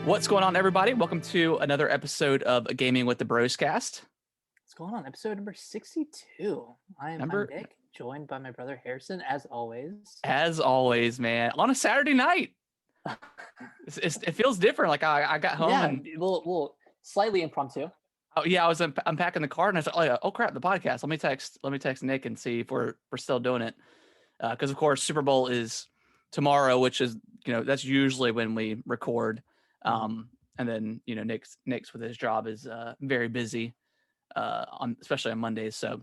What's going on, everybody? Welcome to another episode of Gaming with the Broscast. What's going on? Episode number 62. I'm Number, Nick, joined by my brother Harrison, as always. as always, man, on a Saturday night. It feels different. Like I got home Yeah, and we'll slightly impromptu. I was unpacking the car and I was like, oh crap, the podcast. Let me text Nick and see if we're still doing it. Because of course Super Bowl is tomorrow, which is that's usually when we record. And then Nick's with his job is very busy especially on Mondays. So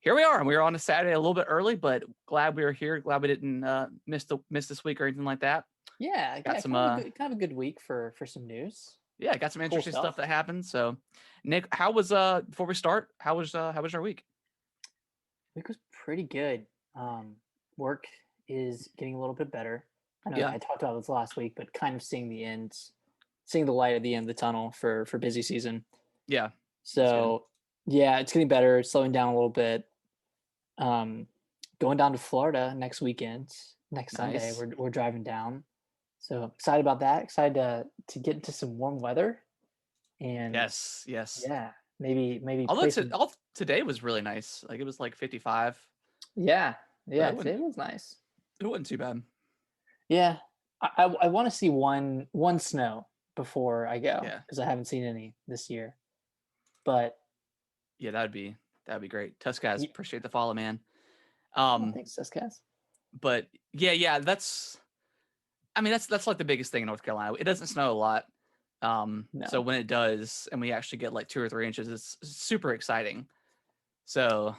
here we are, and we were on a Saturday a little bit early, but glad we were here. Glad we didn't miss this week or anything like that. Yeah, Got some kind of a good week for some news. got some Cool interesting stuff. stuff that happened. So Nick, how was before we start, how was our week? Week was pretty good. Work is getting a little bit better. I know Yeah. I talked about this last week, but kind of seeing the light at the end of the tunnel for busy season. Yeah. So yeah, it's getting better, slowing down a little bit. Going down to Florida next weekend, next Sunday. Nice. We're driving down. So excited about that. Excited to get into some warm weather. And Yes. yeah, maybe Although play some. today was really nice. Like it was like 55. Yeah, It today was nice. wasn't too bad. Yeah, I want to see one snow before I go Yeah. because I haven't seen any this year. But Yeah, that'd be great. Tuskaz, Ye- appreciate the follow, man. thanks, Sescas. But yeah, that's like the biggest thing in North Carolina. It doesn't snow a lot. So No. when it does, and we actually get like 2 or 3 inches, it's super exciting. So,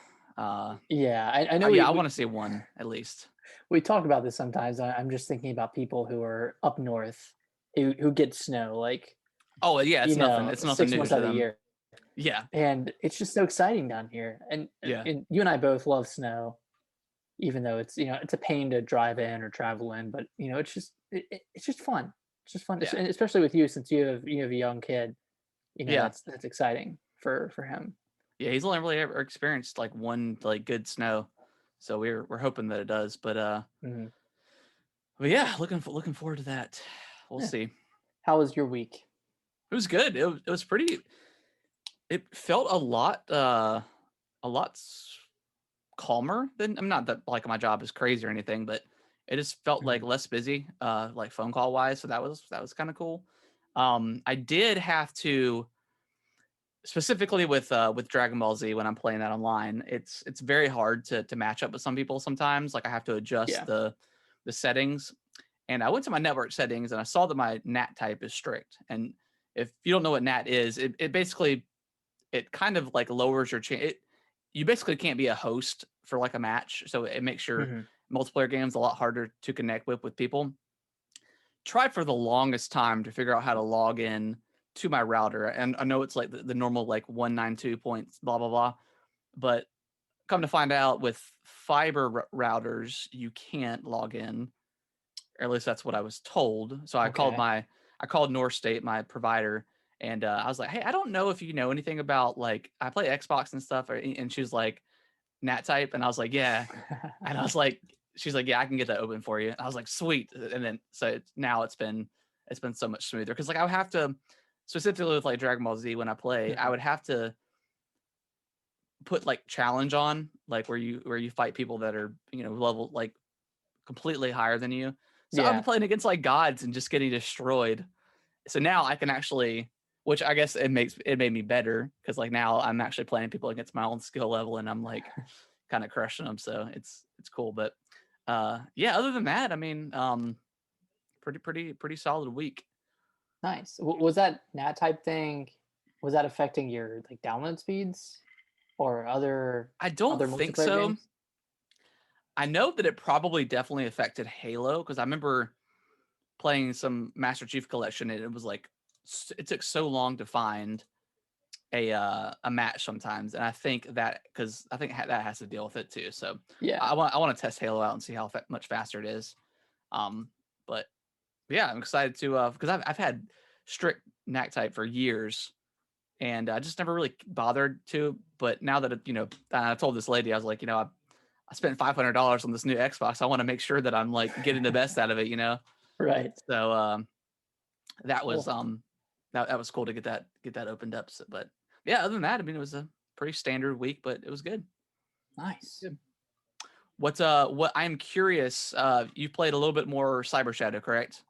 Yeah, I know. I want to see one at least. We talk about this sometimes. I'm just thinking about people who are up north who get snow like Oh yeah, it's nothing. It's nothing 6 new months to out of the them. year, Yeah, and it's just so exciting down here. yeah, And you and I both love snow, even though it's a pain to drive in or travel in. But it's just fun. It's just fun, yeah, and especially with you since you have a young kid. yeah, That's exciting for him. yeah. He's only really ever experienced like one like good snow, so we're hoping that it does. Mhm. But yeah, looking forward to that. We'll Yeah. see. How was your week? It was good. It was pretty. It felt a lot calmer than, I'm not that like my job is crazy or anything, but it just felt like Mhm. less busy, like phone call wise. So that was kind of cool. I did have to, specifically with Dragon Ball Z, when I'm playing that online, it's very hard to match up with some people sometimes. Like I have to adjust Yeah. the settings. And I went to my network settings and I saw that my NAT type is strict. And if you don't know what NAT is, it basically, it kind of like lowers your chance. You basically can't be a host for like a match, so it makes your Mhm. multiplayer games a lot harder to connect with people. Tried for the longest time to figure out how to log in to my router, and I know it's like the normal like 192 points, blah blah blah, but come to find out with fiber routers you can't log in, or at least that's what I was told. So Okay. I called North State, my provider, and I was like, "Hey, I don't know if you know anything about like I play Xbox and stuff." And she was like, "NAT type," and I was like, "Yeah," and I was like, "She's like, yeah, I can get that open for you." And I was like, "Sweet," and then now it's been so much smoother because like I would have to, specifically with like Dragon Ball Z when I play, I Mhm. would have to put like challenge on, like where you fight people that are level like completely higher than you. So I'd be Yeah. playing against like gods and just getting destroyed. So now I can actually, which I guess it made me better because like now I'm actually playing people against my own skill level and I'm like kind of crushing them. So it's cool. But yeah, other than that, I mean, pretty solid week. Nice. Was that NAT type thing? Was that affecting your like download speeds or I don't other think multiplayer so. games? I know that it probably definitely affected Halo because I remember playing some Master Chief Collection and it was like it took so long to find a match sometimes, and I think that because I think that has to deal with it too. So Yeah. I want to test Halo out and see how much faster it is. But yeah, I'm excited to because I've had strict NAC type for years, and I just never really bothered to. But now that I told this lady, I was like, I spent $500 on this new Xbox. I want to make sure that I'm like getting the best out of it. Right. So that was Cool. that was cool to get that opened up. So, but yeah, other than that, I mean, it was a pretty standard week, but it was good. Nice. Good. What I'm curious, you played a little bit more Cyber Shadow, correct?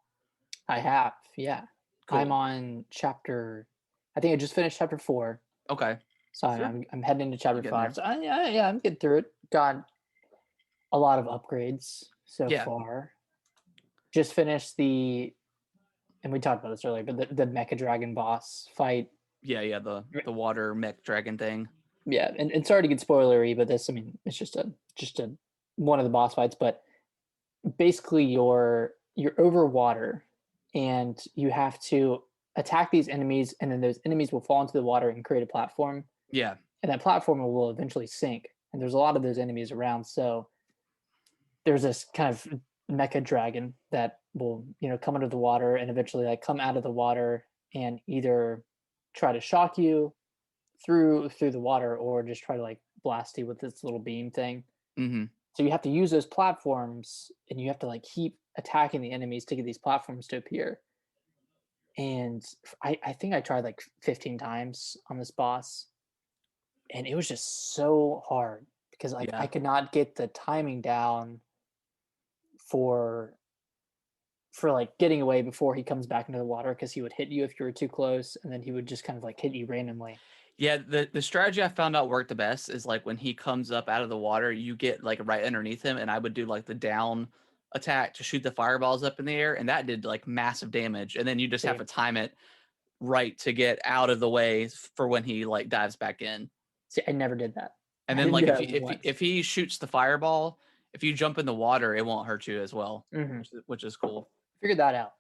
I have, yeah. I'm Cool. on chapter. I think I just finished chapter 4, Okay. so Sure. I'm heading into chapter You're getting 5. there. So yeah, I'm getting through it. Got a lot of upgrades so Yeah. far. Just finished and we talked about this earlier, but the Mecha Dragon boss fight. Yeah, yeah, the water mech dragon thing. Yeah, and sorry to get spoilery, but this, I mean, it's just a one of the boss fights, but basically you're over water and you have to attack these enemies, and then those enemies will fall into the water and create a platform, Yeah. and that platform will eventually sink. And there's a lot of those enemies around, so there's this kind of mecha dragon that will come under the water and eventually like come out of the water and either try to shock you through the water or just try to like blast you with this little beam thing. Mm-hmm. So you have to use those platforms and you have to like keep attacking the enemies to get these platforms to appear. And I think I tried like 15 times on this boss, and it was just so hard because like I Yeah. could not get the timing down for like getting away before he comes back into the water, because he would hit you if you were too close, and then he would just kind of like hit you randomly. Yeah, the strategy I found out worked the best is like when he comes up out of the water, you get like right underneath him, and I would do like the down attack to shoot the fireballs up in the air, and that did like massive damage. And then you just have See, to time it right to get out of the way for when he like dives back in. I never did that. And I then didn't like do that once. if he shoots the fireball, if you jump in the water, it won't hurt you as well, Hmm. which is cool. Figured that out.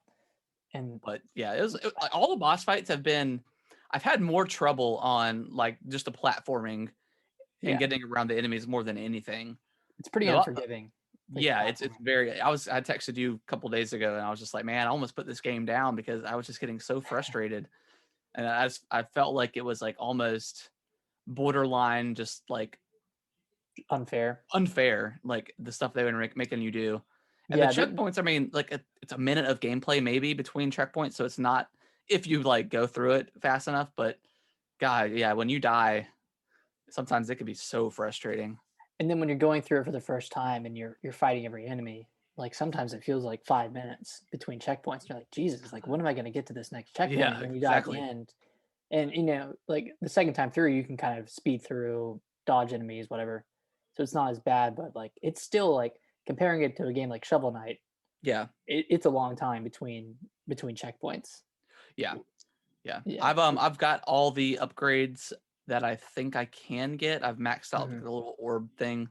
And But yeah, like, all the boss fights have been. I've had more trouble on like just the platforming and yeah, getting around the enemies more than anything. it's pretty The, unforgiving, like the yeah, it's platforming. very. I texted you a couple days ago, and I was just like, man, I almost put this game down because I was just getting so frustrated, and I felt like it was like almost borderline, just like Unfair. unfair, like the stuff they were making you do. And the Yeah, checkpoints, I mean, like it's a minute of gameplay maybe between checkpoints, so it's not if you like go through it fast enough. But God, yeah, when you die, sometimes it can be so frustrating. and then when you're going through it for the first time and you're fighting every enemy, like sometimes it feels like 5 minutes between checkpoints. You're like, Jesus, like when am I going to get to this next checkpoint? Yeah, And then you die at the exactly. end, and like the second time through, you can kind of speed through, dodge enemies, whatever. So it's not as bad, but like it's still like comparing it to a game like Shovel Knight, Yeah, it's a long time between checkpoints. yeah, yeah. Yeah. I've got all the upgrades that I think I can get. I've maxed out Mhm. the little orb thing.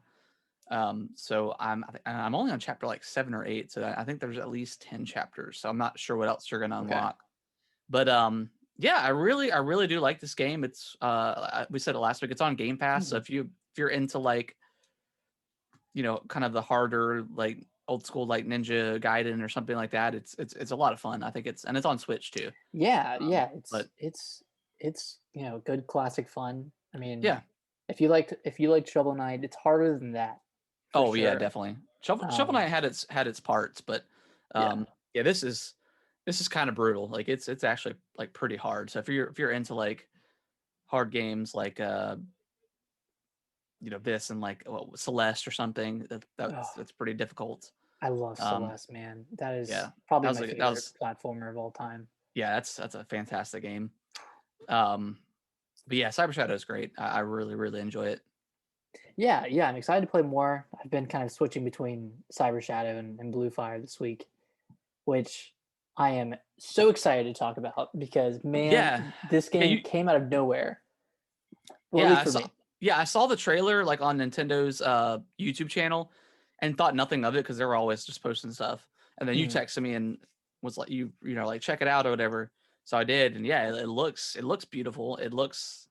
So I'm only on chapter like 7 or 8, so I think there's at least 10 chapters. So I'm not sure what else you're gonna Okay. unlock. But yeah, I really do like this game. It's we said it last week. It's on Game Pass. So Mhm. if you're into like kind of the harder like old school like Ninja Gaiden or something like that, it's a lot of fun. I think it's on Switch too. Yeah, yeah, But it's good classic fun. I mean, yeah, if you liked Shovel Knight, it's harder than that for oh yeah, sure. definitely. Shovel Um, Knight had its parts, but yeah. yeah, this is kind of brutal. Like it's actually like pretty hard. So if you're into like hard games like this and like Celeste or something, Oh, that's pretty difficult. I love Um, Celeste, man. That is yeah, probably my that favorite was platformer of all time. yeah, that's a fantastic game. Um, but yeah, Cyber Shadow is great. I really really enjoy it. Yeah, yeah, I'm excited to play more. I've been kind of switching between Cyber Shadow and Blue Fire this week, which I am so excited to talk about because man, Yeah, this yeah, game came out of nowhere. Well, at yeah, least for me. I saw the trailer like on Nintendo's YouTube channel and thought nothing of it because they were always just posting stuff. And then you Mhm. texted me and was like like check it out or whatever. So I did, and yeah, it looks beautiful. It looks,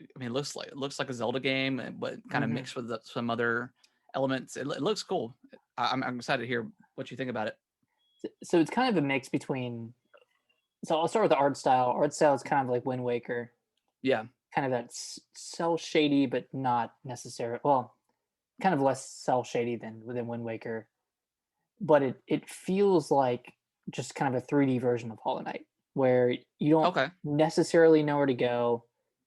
I mean, it looks like a Zelda game, but kind of Mhm. mixed with some other elements. It looks cool. I'm excited to hear what you think about it. So it's kind of a mix between. So I'll start with the art style. Art style is kind of like Wind Waker, Yeah, kind of that cell shady, but not necessarily. Well, kind of less cell shady than Wind Waker, but it feels like just kind of a 3D version of Hollow Knight, where you don't Okay. necessarily know where to go.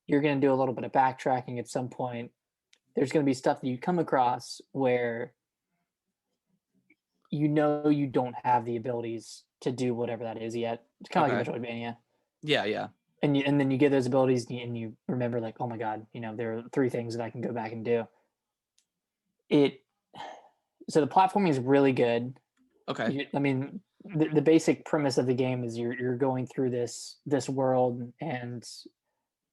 You're going to do a little bit of backtracking at some point. There's going to be stuff that you come across where you know you don't have the abilities to do whatever that is yet. It's kind of Okay. like a Metroidvania. Yeah, yeah. And then you get those abilities and you remember like, oh my god, there are 3 things that I can go back and do. It So the platforming is really good. Okay. I mean, the basic premise of the game is you're going through this world, and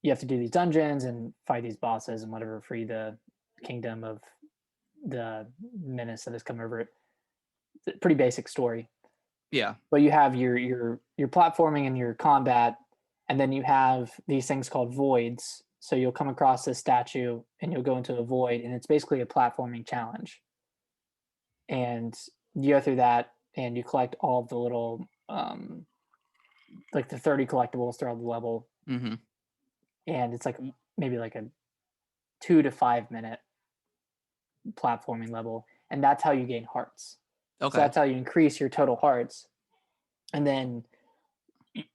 you have to do these dungeons and fight these bosses and whatever, free the kingdom of the menace that has come over it. It's a pretty basic story. Yeah. But you have your platforming and your combat, and then you have these things called voids. So you'll come across this statue and you'll go into a void, and it's basically a platforming challenge. And you go through that and you collect all of the little like the 30 collectibles throughout the level, Mm-hmm. and it's like maybe like a 2 to 5 minute platforming level, and that's how you gain hearts. So Okay. that's how you increase your total hearts. And then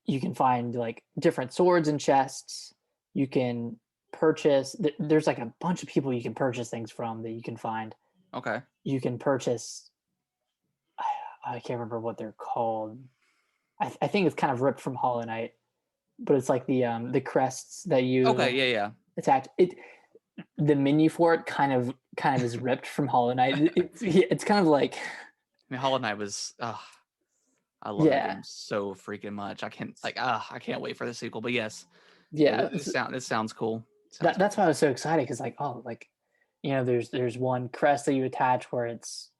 you can find like different swords and chests. You can purchase. There's like a bunch of people you can purchase things from that you can find. Okay. You can purchase. I can't remember what they're called. I think it's kind of ripped from Hollow Knight, but it's like the crests that Okay. you Yeah, yeah. attack. The menu for it kind of is ripped from Hollow Knight. It's kind of like, I mean, Hollow Knight was. I love that yeah, game so freaking much. I can't wait for the sequel. But yes, yeah, yeah. this sounds cool. Sounds That's cool. why I was so excited, because like, oh, like, there's one crest that you attach where it's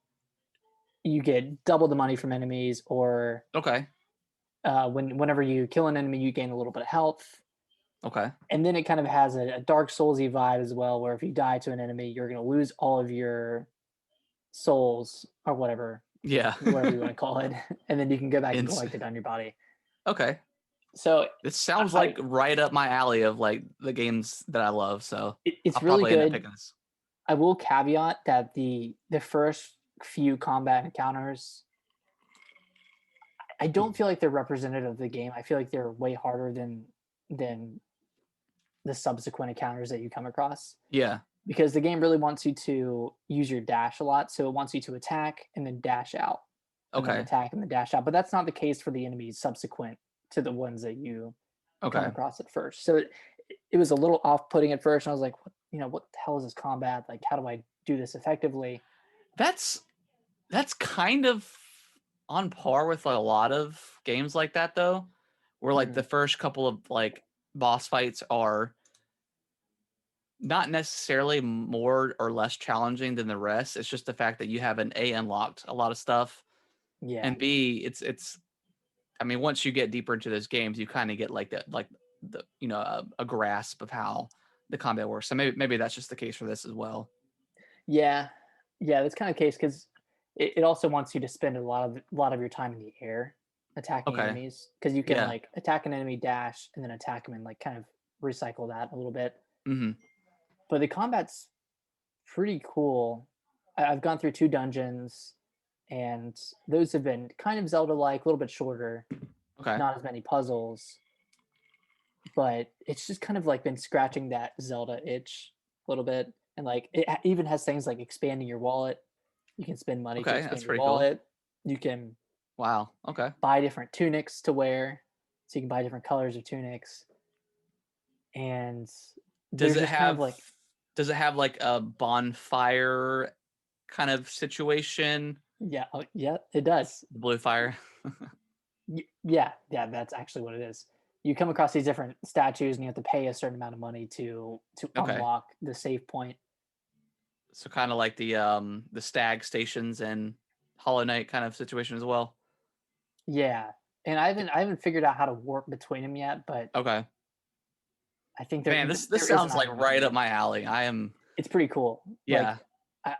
you get double the money from enemies, or Okay. whenever you kill an enemy, you gain a little bit of health. Okay. And then it kind of has a Dark Soulsy vibe as well, where if you die to an enemy, you're going to lose all of your souls or Yeah. whatever you want to call it, and then you can go back and Ins- collect it on your body. okay. So This sounds I like right up my alley of like the games that I love. So it's I'll really probably end up good. picking this. I will caveat that the first few combat encounters, I don't feel like they're representative of the game. I feel like they're way harder than the subsequent encounters that you come across, Yeah. because the game really wants you to use your dash a lot. So it wants you to attack and then dash out, and then Okay. attack and then dash out. But that's not the case for the enemies subsequent to the ones that you come Okay. across at first. So it was a little off-putting at first, and I was like, what the hell is this combat? Like, how do I do this effectively? That's kind of on par with like, a lot of games like that though, where like Mhm. the first couple of like boss fights are not necessarily more or less challenging than the rest. It's just the fact that you have an A unlocked a lot of stuff, Yeah. and B it's I mean once you get deeper into those games, you kind of get like the a grasp of how the combat works. So maybe that's just the case for this as well. Yeah. Yeah, that's kind of the case, because it also wants you to spend a lot of your time in the air attacking Okay. enemies, because you can Yeah. like attack an enemy, dash, and then attack them, and like kind of recycle that a little bit. Mm-hmm. But the combat's pretty cool. I've gone through 2 dungeons, and those have been kind of Zelda-like, a little bit shorter, Okay. not as many puzzles, but it's just kind of like been scratching that Zelda itch a little bit. And like it even has things like expanding your wallet. You can spend money to Okay. That's expand your pretty cool. wallet. You can Wow. Okay. buy different tunics to wear, so you can buy different colors of tunics. And Does there's it just kind of have like, does it have like a bonfire kind of situation? yeah, oh, yeah, it does. The blue fire. Yeah, that's actually what it is. You come across these different statues, and you have to pay a certain amount of money to Okay. unlock the save point. So kind of like the stag stations and Hollow Knight kind of situation as well. Yeah, and I haven't figured out how to warp between them yet, but Okay. I think Man, this there is an sounds like item you can right up get. my alley. I am It's pretty cool. yeah. Like, I,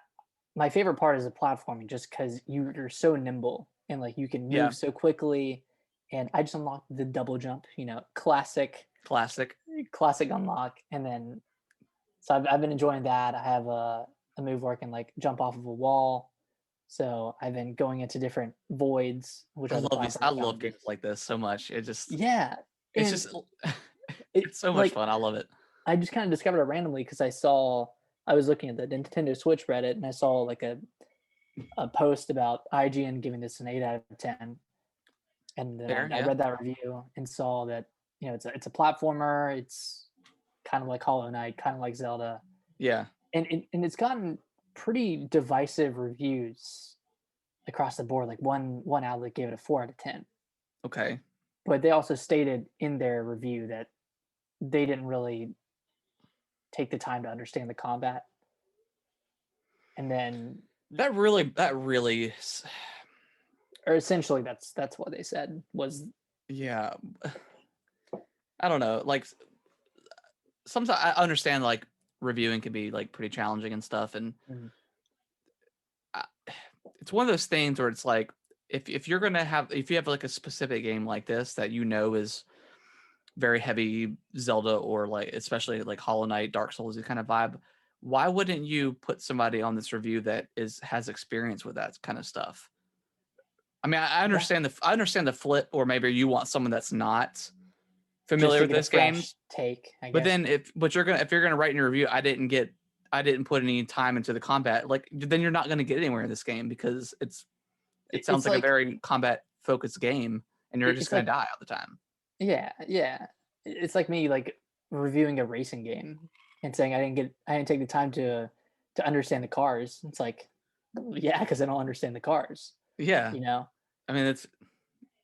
my favorite part is the platforming, just because you're so nimble, and like you can Yeah. move so quickly. And I just unlocked the double jump, Classic. classic unlock, and then so I've been enjoying that. I have a move where I can like jump off of a wall, So I've been going into different voids, which are the I platform love games challenges. like this so much. Yeah, It's and just it it's so much like fun. I love it. I just kind of discovered it randomly because I was looking at the Nintendo Switch Reddit and I saw like a post about IGN giving this an 8 out of 10, and then Fair, I yeah. read that review and saw that it's a platformer. It's kind of like Hollow Knight, kind of like Zelda, Yeah. and it's gotten pretty divisive reviews across the board. Like one outlet gave it a 4 out of 10, Okay. but they also stated in their review that they didn't really take the time to understand the combat, and then That really or essentially that's what they said was yeah. I don't know. Like sometimes I understand like reviewing can be like pretty challenging and stuff, and Mhm. I, it's one of those things where it's like if you're gonna have if you have like a specific game like this that is very heavy Zelda or like especially like Hollow Knight, Dark Souls kind of vibe, why wouldn't you put somebody on this review that has experience with that kind of stuff? I mean, Yeah, I understand the flip, or maybe you want someone that's not just familiar to with get a this game. fresh take, I But guess. then if you're gonna write in your review, I didn't put any time into the combat, like then you're not gonna get anywhere in this game because it sounds It's like a like very combat focused game and you're just it's gonna like die all the time. yeah. It's like me like reviewing a racing game and saying I didn't take the time to understand the cars. It's like, yeah, because I don't understand the cars, Yeah. you know? I mean it's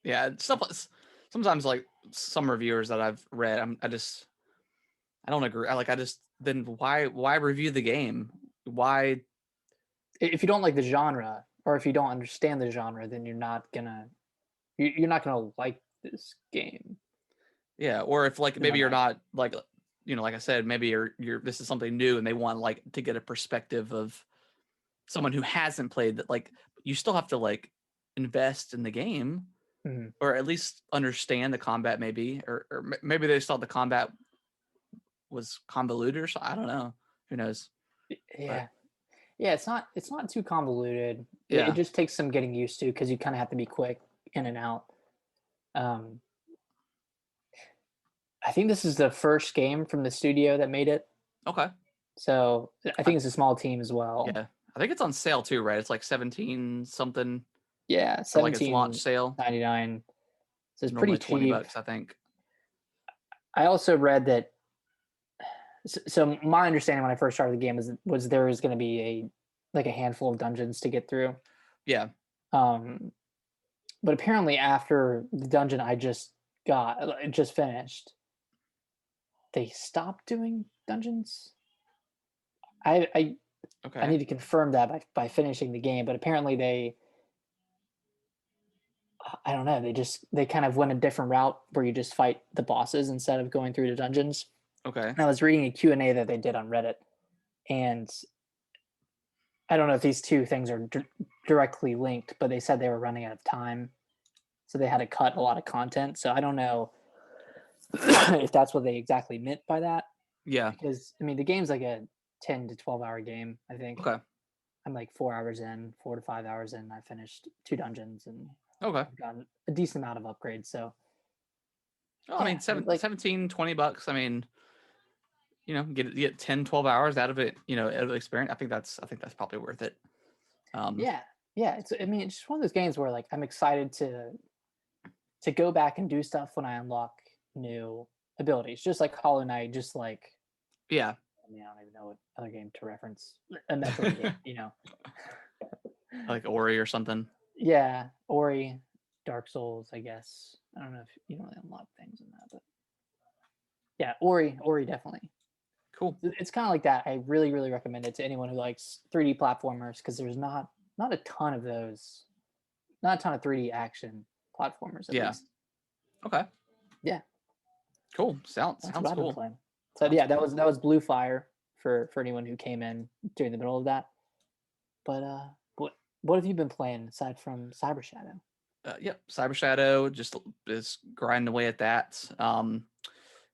yeah, sometimes like some reviewers that I've read, I don't agree. I just then why review the game? Why If you don't like the genre or if you don't understand the genre, then you're not gonna like this game. Yeah, or if like In my maybe you're mind. not like like I said, maybe you're this is something new and they want like to get a perspective of someone who hasn't played that like you still have to like invest in the game Mhm. or at least understand the combat maybe or maybe they just thought the combat was convoluted or something. I don't know. Who knows? But Yeah. Yeah, it's not too convoluted. It yeah. just takes some getting used to because you kind of have to be quick in and out. Um, I think this is the first game from the studio that made it, Okay. so I I, think it's a small team as well. yeah. I think it's on sale too, right? It's like 17 something Yeah, for like its launch sale. 17.99. So it's pretty Normally 20 cheap. bucks, I think. I also read that. So my understanding when I first started the game was there was going to be a handful of dungeons to get through. Yeah. Um, but apparently after the dungeon I just finished, they stopped doing dungeons. I I Okay. need to confirm that by finishing the game, but apparently I don't know, they kind of went a different route where you just fight the bosses instead of going through the dungeons. Okay. And I was reading a Q&A that they did on Reddit, and I don't know if these two things are directly linked, but they said they were running out of time, so they had to cut a lot of content. So I don't know if that's what they exactly meant by that, Yeah. because I mean the game's like a 10 to 12 hour game. I think Okay. I'm like 4 hours in, 4 to 5 hours in. I finished 2 dungeons and Okay. I've gotten a decent amount of upgrades. So Well, I yeah, mean, like 17, 20 bucks. I mean, get 10, 12 hours out of it, out of the experience. I think that's probably worth it. Um, yeah, yeah. I mean it's just one of those games where like I'm excited to go back and do stuff when I unlock new abilities, just like Hollow Knight, just like yeah. I mean I don't even know what other game to reference a Metroid game. Like Ori or something. Yeah, Ori, Dark Souls, I guess. I don't know if you don't really unlock things in that, but yeah, Ori definitely. Cool. It's kind of like that. I really, really recommend it to anyone who likes 3D platformers because there's not a ton of those, not a ton of 3D action platformers at Yeah. least. Okay. Yeah, Cool. that's Sounds what I've been cool. playing. So Sounds yeah, cool. that was Blue Fire for anyone who came in during the middle of that. But what have you been playing aside from Cyber Shadow? Yep. Cyber Shadow just grinding away at that.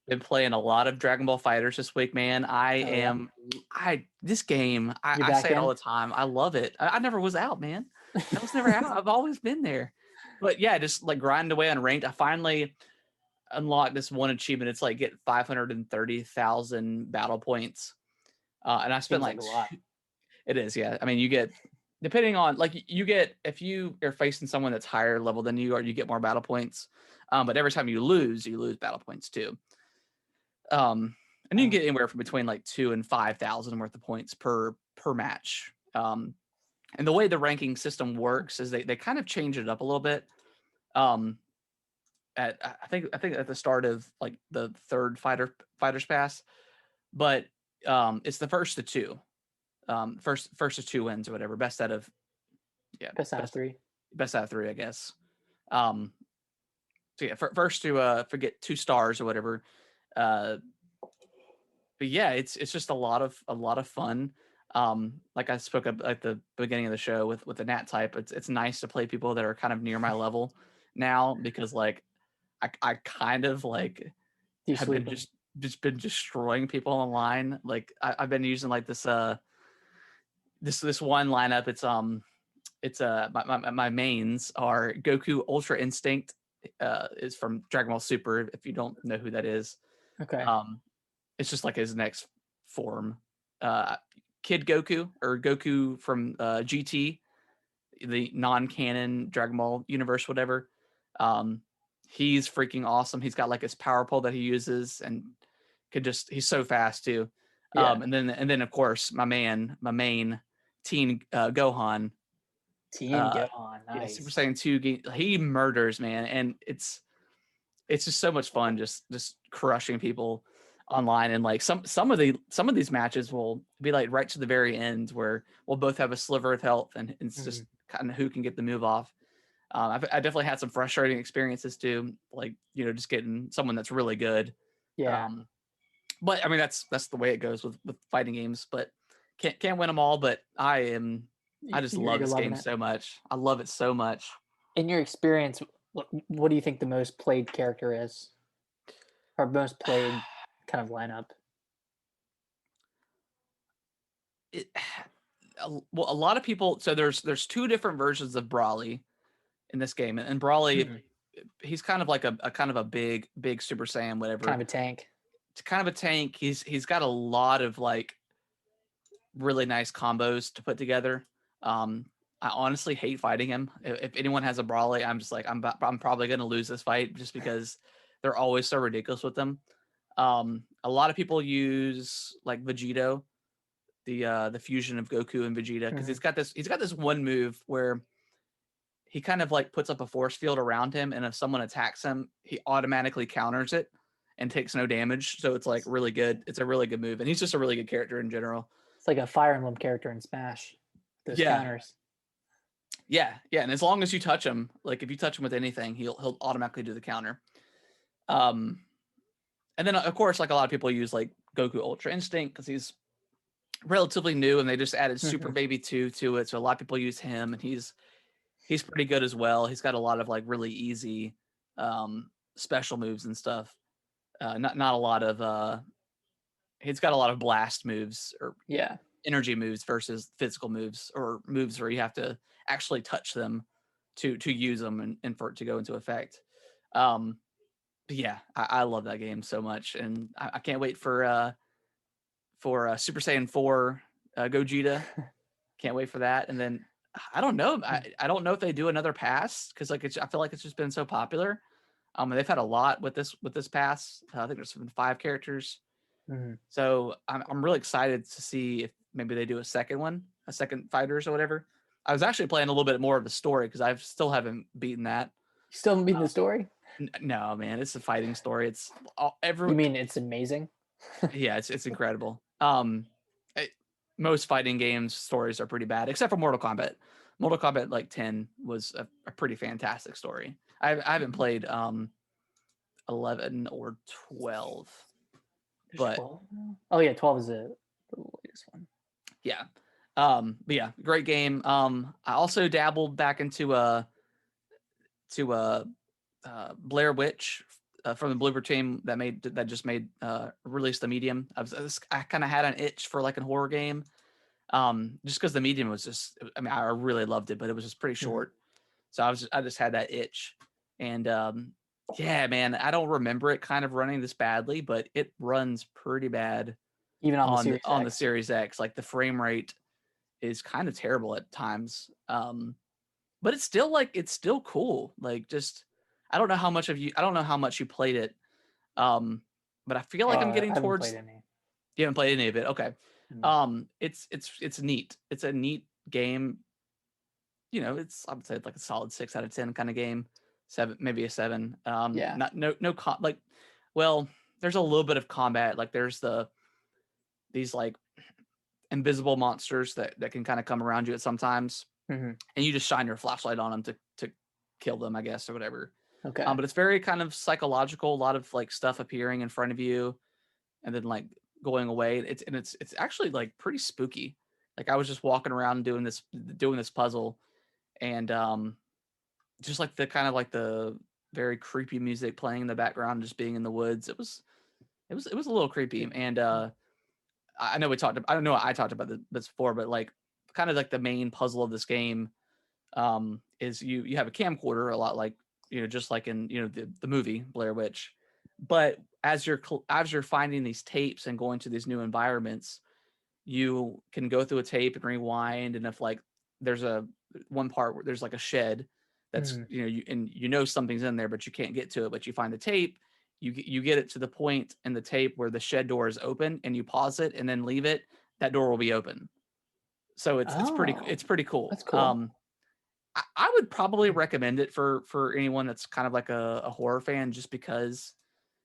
Been playing a lot of Dragon Ball Fighters this week, man. Oh yeah, This game, you're I back say it all in. the time. I love it. I never was out, man. I was never out. I've always been there. But yeah, just like grind away on ranked. I finally unlocked this one achievement. It's like get 530,000 battle points. And I spent Seems like like a lot. it is, yeah. I mean, you get depending on like you get if you are facing someone that's higher level than you are, you get more battle points. But every time you lose battle points too. And you can get anywhere from between like 2 and 5,000 worth of points per match. And the way the ranking system works is they kind of change it up a little bit. I think at the start of like the third fighters pass, but it's the first to two. First to two wins or whatever. Best out of Best out of three. Best out of three, I guess. So yeah, first to forget 2 stars or whatever. But yeah, it's just a lot of fun. Like I spoke up at the beginning of the show with the Nat type. It's nice to play people that are kind of near my level now because like I kind of like have been just been destroying people online. Like I've been using like this this one lineup. It's my mains are Goku Ultra Instinct is from Dragon Ball Super. If you don't know who that is, Okay. it's just like his next form. Kid Goku or Goku from GT, the non-canon Dragon Ball universe, whatever. He's freaking awesome. He's got like his power pole that he uses and he's so fast too. Yeah. And then of course my main teen Gohan. Gohan, Yeah, nice. Super Saiyan 2 he murders, man, and it's just so much fun just crushing people online. And like some of these matches will be like right to the very end where we'll both have a sliver of health and it's just kind of who can get the move off. I definitely had some frustrating experiences too, like just getting someone that's really good. Yeah. But I mean that's the way it goes with fighting games. But can't win them all. But I just love this game so much. I love it so much. In your experience, what do you think the most played character is, or most played kind of lineup? Well, a lot of people. So there's 2 different versions of Brawly in this game, and Brawly, he's kind of like a kind of a big Super Saiyan, whatever. Kind of a tank. It's kind of a tank. He's got a lot of like really nice combos to put together. I honestly hate fighting him. If anyone has a Brawly, I'm just like I'm probably gonna lose this fight just because they're always so ridiculous with them. A lot of people use like Vegito, the fusion of Goku and Vegeta, because he's got this one move where he kind of like puts up a force field around him, and if someone attacks him, he automatically counters it and takes no damage. So it's like really good. It's a really good move, and he's just a really good character in general. It's like a Fire Emblem character in Smash. Those counters. Yeah, and as long as you touch him, like if you touch him with anything, he'll automatically do the counter. And then of course, like a lot of people use like Goku Ultra Instinct because he's relatively new, and they just added Super Baby 2 to it. So a lot of people use him, and he's pretty good as well. He's got a lot of like really easy special moves and stuff. Not a lot of he's got a lot of blast moves or energy moves versus physical moves or moves where you have to actually touch them to use them and for it to go into effect. But yeah, I love that game so much, and I can't wait for Super Saiyan 4 Gogeta. Can't wait for that. And then I don't know. I don't know if they do another pass because like I feel like it's just been so popular. They've had a lot with this pass. I think there's been 5 characters. So I'm really excited to see if maybe they do a second fighters or whatever. I was actually playing a little bit more of the story because I still haven't beaten that. You still haven't beaten the story? No, man, it's a fighting story. It's You mean it's amazing? Yeah, it's incredible. Most fighting games stories are pretty bad, except for Mortal Kombat. Mortal Kombat like 10 was a pretty fantastic story. I haven't played 11 or 12. But 12? Oh yeah, 12 is the latest one. Yeah. But yeah, great game. I also dabbled back into Blair Witch from the Bloober team that just released the Medium. I kind of had an itch for like a horror game. Just because the medium was just, I mean, I really loved it, but it was just pretty Mhm. short. So I just had that itch. And yeah, man, I don't remember it kind of running this badly, but it runs pretty bad Even on the Series on the X. Series X. Like the frame rate is kind of terrible at times. But it's still like it's still cool. Like just I don't know how much you played it. But I feel like I'm getting I haven't played towards any. you haven't played any of it. Okay. Mm. It's neat. It's a neat game. You know, I would say it's like a solid 6 out of 10 kind of game. 7, maybe a 7. Yeah. Not like, well, there's a little bit of combat. Like there's these like invisible monsters that can kind of come around you at sometimes, hmm and you just shine your flashlight on them to kill them, I guess, or whatever. Okay. But it's very kind of psychological. A lot of like stuff appearing in front of you, and then like going away. It's actually like pretty spooky. Like I was just walking around doing this puzzle, and just like the kind of like the very creepy music playing in the background, just being in the woods. It was a little creepy. And I know I don't know I talked about this before, but like kind of like the main puzzle of this game is you have a camcorder, a lot like, you know, just like in, you know, the movie Blair Witch. But as you're finding these tapes and going to these new environments, you can go through a tape and rewind, and if like there's a one part where there's like a shed that's, Mhm. you know, you know something's in there but you can't get to it, but you find the tape, you get it to the point in the tape where the shed door is open, and you pause it and then leave it, that door will be open. So Oh, it's pretty cool. that's cool. I would probably recommend it for anyone that's kind of like a horror fan, just because,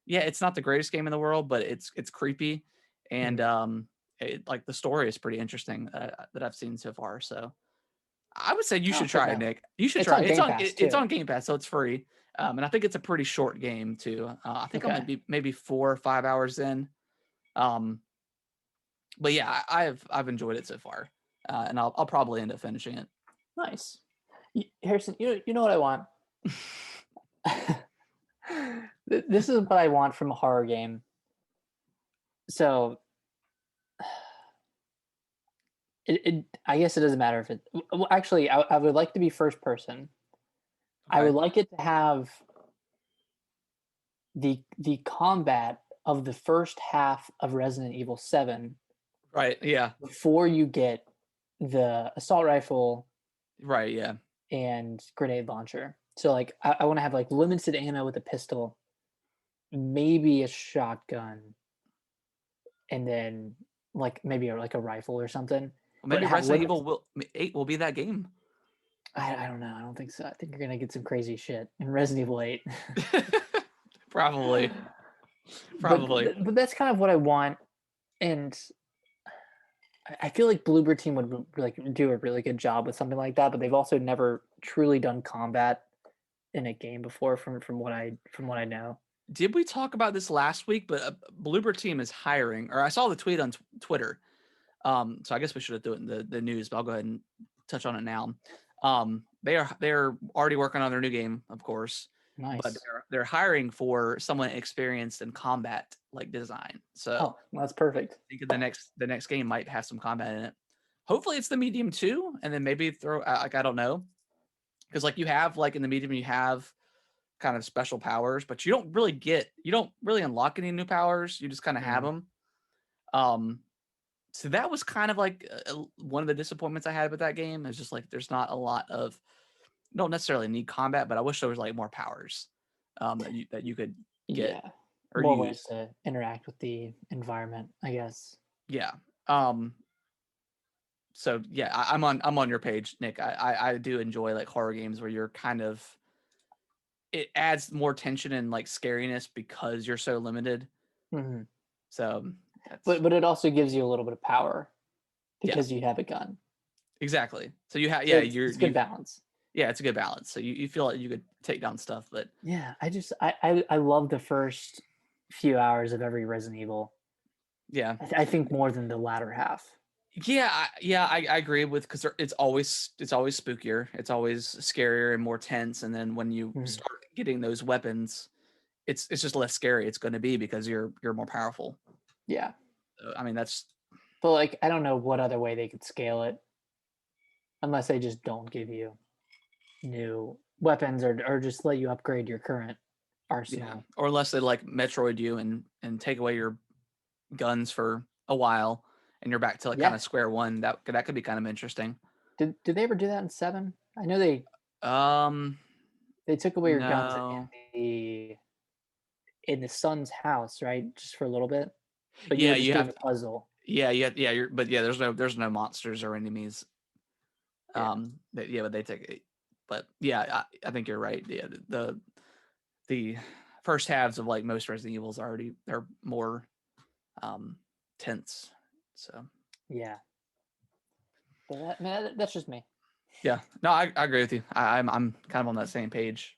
yeah, it's not the greatest game in the world, but it's creepy, and Mhm. like the story is pretty interesting that I've seen so far. So I would say you I'll should check it try it, out. Nick. You should It's try on it. Game Pass It's too. on Game Pass, so it's free. And I think it's a pretty short game too. I think I Okay. might be maybe 4 or 5 hours in. Um, but yeah, I've enjoyed it so far, and I'll probably end up finishing it. Nice. Harrison, you know what I want? This is what I want from a horror game. So I guess it doesn't matter if it. Well, actually, I would like to be first person. I Okay. would like it to have the combat of the first half of Resident Evil 7 Right. Yeah. before you get the assault rifle Right. Yeah. and grenade launcher. So like I want to have like limited ammo with a pistol, maybe a shotgun, and then like maybe like a rifle or something. Well, But maybe have Resident limits. Evil 8 will be that game. I don't know. I don't think so. I think you're gonna get some crazy shit in Resident Evil 8. Probably. but Probably. but that's kind of what I want, and I feel like Bloober Team would like do a really good job with something like that. But they've also never truly done combat in a game before, from what I know. Did we talk about this last week? But Bloober Team is hiring, or I saw the tweet on Twitter. So I guess we should have done it in the news, but I'll go ahead and touch on it now. They're already working on their new game, of course, but Nice. they're hiring for someone experienced in combat like design. So Oh, well, that's perfect. I think the next game might have some combat in it. Hopefully it's the medium too, and then maybe throw like, I don't know, because like you have like in the medium you have kind of special powers, but you don't really unlock any new powers. You just kind of have Mm. them. Um, so that was kind of like one of the disappointments I had with that game. Is just like there's not a lot of, you don't necessarily need combat, but I wish there was like more powers that you could get Yeah, or more ways use. to interact with the environment, I guess. Yeah. So yeah, I'm on your page, Nick. I do enjoy like horror games where you're kind of, it adds more tension and like scariness because you're so limited. Mhm. So that's, But it also gives you a little bit of power yeah, because you have a gun. exactly. So you have, So yeah, it's good balance. yeah, it's a good balance. So you feel like you could take down stuff, but Yeah, I love the first few hours of every Resident Evil. yeah, I think more than the latter half. I agree with, because it's always spookier, it's always scarier and more tense, and then when you Mhm. start getting those weapons, it's just less scary. It's going to be because you're more powerful. Yeah. I mean, that's But like, I don't know what other way they could scale it unless they just don't give you new weapons or just let you upgrade your current Yeah, arsenal. or unless they like Metroid you and take away your guns for a while, and you're back to like kind Yeah. of square one. That could be kind of interesting. Did they ever do that in 7? I know Um, they took away your guns no. in the son's house, right? Just for a little bit. But you Yeah, were just you doing have. a puzzle. Yeah. But yeah, there's no monsters or enemies. Yeah. But they take it. But yeah, I think you're right. Yeah, the first halves of like most Resident Evils they're more um tense. So Yeah. But man, that's just me. yeah, no, I agree with you. I'm kind of on that same page.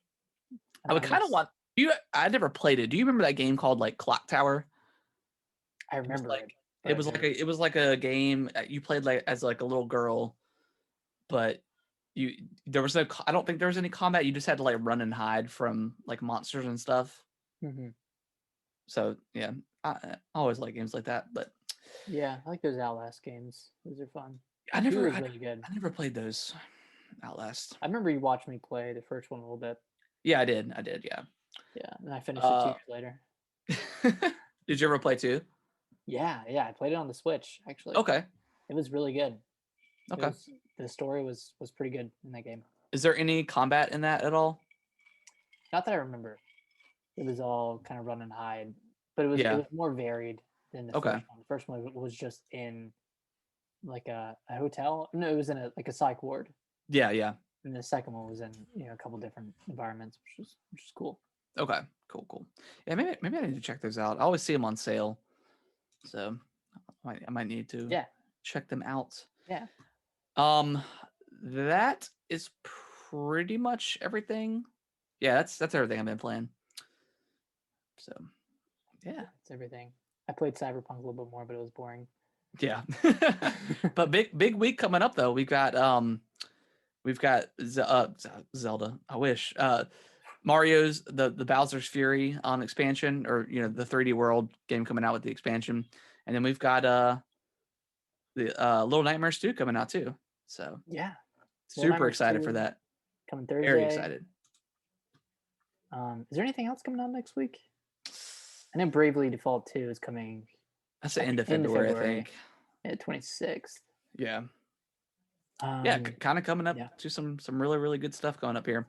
I would I'm kind of ex- want you. I never played it. Do you remember that game called like Clock Tower? I It was remember like it, but it was like a game you played like as like a little girl, but you there was no. I don't think there was any combat. You just had to like run and hide from like monsters and stuff. mhm. So yeah, I always like games like that. But Yeah, I like those Outlast games. Those are fun. I 2 never was I, really good. I never played those Outlast. I remember you watched me play the first one a little bit. Yeah, I did. I did. Yeah. Yeah, and I finished it 2 Uh, years later. did you ever play two? Yeah, I played it on the Switch actually. Okay. It was really good. It Okay. was the story was pretty good in that game. Is there any combat in that at all? Not that I remember. It was all kind of run and hide, but it Yeah. was more varied than the Okay. first one. The first one was just in like a hotel. No, it was in a like a psych ward. Yeah. Yeah. And the second one was in a couple different environments, which is cool. Okay. Cool. Cool. Yeah. Maybe I need to check those out. I always see them on sale, so I might need to Yeah, check them out. yeah. Um, that is pretty much everything. Yeah, that's everything I've been playing. So yeah. It's everything. I played Cyberpunk a little bit more, but it was boring. Yeah. But big week coming up though. We've got Zelda. I wish. Mario's the Bowser's Fury expansion, or the 3D World game coming out with the expansion. And then we've got the Little Nightmares 2 coming out too. So Yeah, Little super Nightmares excited for 2 that. coming Very Thursday. excited. Is there anything else coming out next week? I know Bravely Default 2 is coming That's the at end the of February, I think. at 26th. Yeah. Yeah, Um, kind of coming up yeah. to some really really good stuff going up here.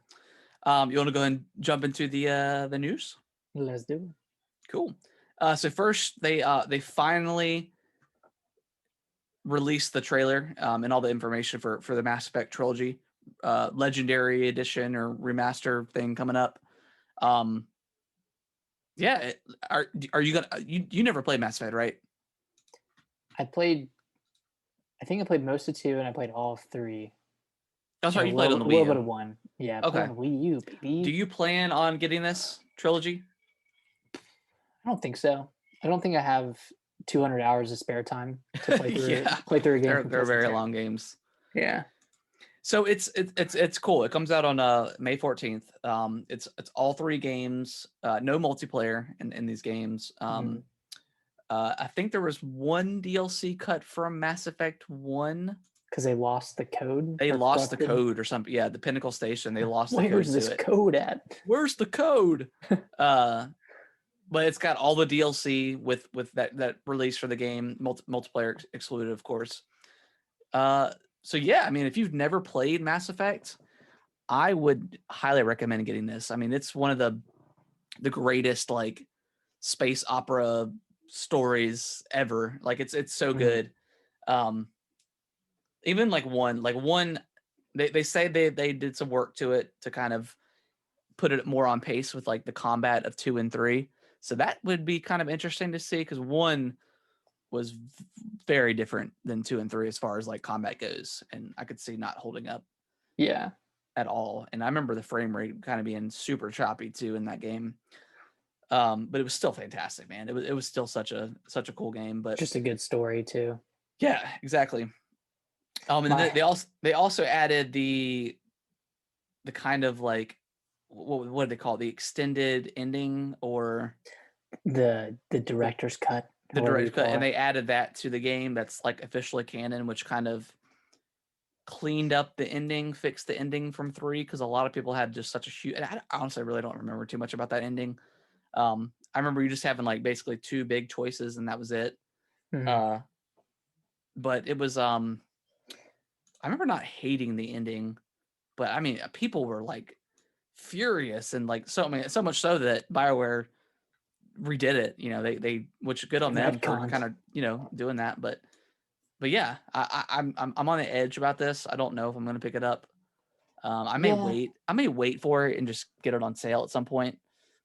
You want to go ahead and jump into the news? Let's do it. Cool. So first, they finally released the trailer and all the information for the Mass Effect Trilogy, Legendary Edition or remaster thing coming up. Yeah, are you gonna you never played Mass Effect, right? I think I played most of 2 and I played all of 3. That's And right. You played on the a little Wii bit U. of 1. Yeah, I played Okay. on the Wii U, baby. Do you plan on getting this trilogy? I don't think so. I don't think I have 200 hours of spare time to Yeah, play through a game. they're very long games. Yeah. So it's cool. It comes out on May 14th. It's all 3 games. No multiplayer in these games. I think there was one DLC cut from Mass Effect 1. Because they lost the code. They or lost the corrupted. code or something. Yeah, the Pinnacle Station. They lost the code Where's to this it. code at? Where's the code? But it's got all the DLC with that release for the game, multiplayer excluded, of course. So yeah, I mean, if you've never played Mass Effect, I would highly recommend getting this. I mean, it's one of the greatest like space opera stories ever. Like it's so good. Even like one, they say they did some work to it to kind of put it more on pace with like the combat of 2 and 3. So that would be kind of interesting to see, because 1 was very different than 2 and 3 as far as like combat goes, and I could see not holding up Yeah. at all. And I remember the frame rate kind of being super choppy too in that game. But it was still fantastic, man. It was still such a cool game. But Just a good story too. yeah, exactly. And they also added the kind of like what do they call it? The extended ending, or The director's cut. the or whatever you direct cut, call and it. they added that to the game that's like officially canon, which kind of cleaned up the ending, fixed the ending from 3 because a lot of people had just such a huge. And I honestly really don't remember too much about that ending. I remember you just having like basically 2 big choices and that was it. Mhm. But it was I remember not hating the ending, but I mean people were like furious and like so much so that BioWare redid it. You know, they which good on them for Retconned. kind of doing that. But yeah, I'm on the edge about this. I don't know if I'm gonna pick it up. I may Yeah. wait. I may wait for it and just get it on sale at some point.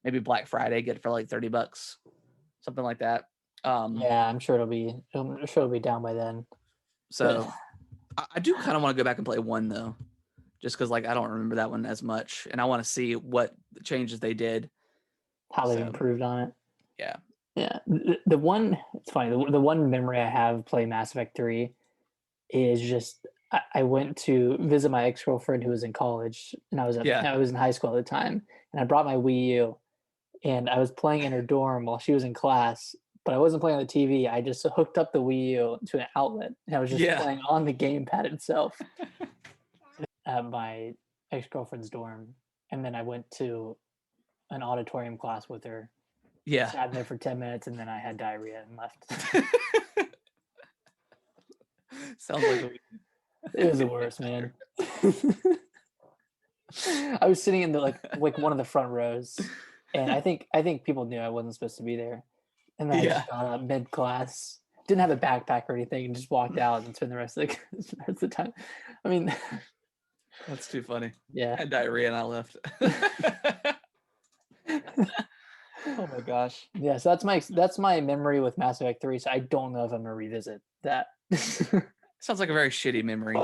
Maybe Black Friday, get it for like $30, something like that. Yeah, I'm sure it'll be down by then. But So I do kind of want to go back and play 1 though, just because like I don't remember that one as much, and I want to see what changes they did. how they've So improved on it. yeah, Yeah. The one, it's funny, the one memory I have playing Mass Effect 3 is just I went to visit my ex-girlfriend who was in college, and yeah, I was in high school at the time, and I brought my Wii U, and I was playing in her dorm while she was in class, but I wasn't playing on the TV. I just hooked up the Wii U to an outlet, and I was just yeah. playing on the gamepad itself at my ex-girlfriend's dorm, and then I went to an auditorium class with her, Yeah. sat there for 10 minutes, and then I had diarrhea and left. Sounds like the It was the worst, man. I was sitting in the like one of the front rows, and I think people knew I wasn't supposed to be there. And then I yeah. just got up mid class, didn't have a backpack or anything, and just walked out and spent the rest of the rest of the time. I mean, That's too funny. I yeah. had diarrhea and I left. Oh my gosh. Yeah, so that's my memory with Mass Effect 3. So I don't know if I'm gonna revisit that. Sounds like a very shitty memory.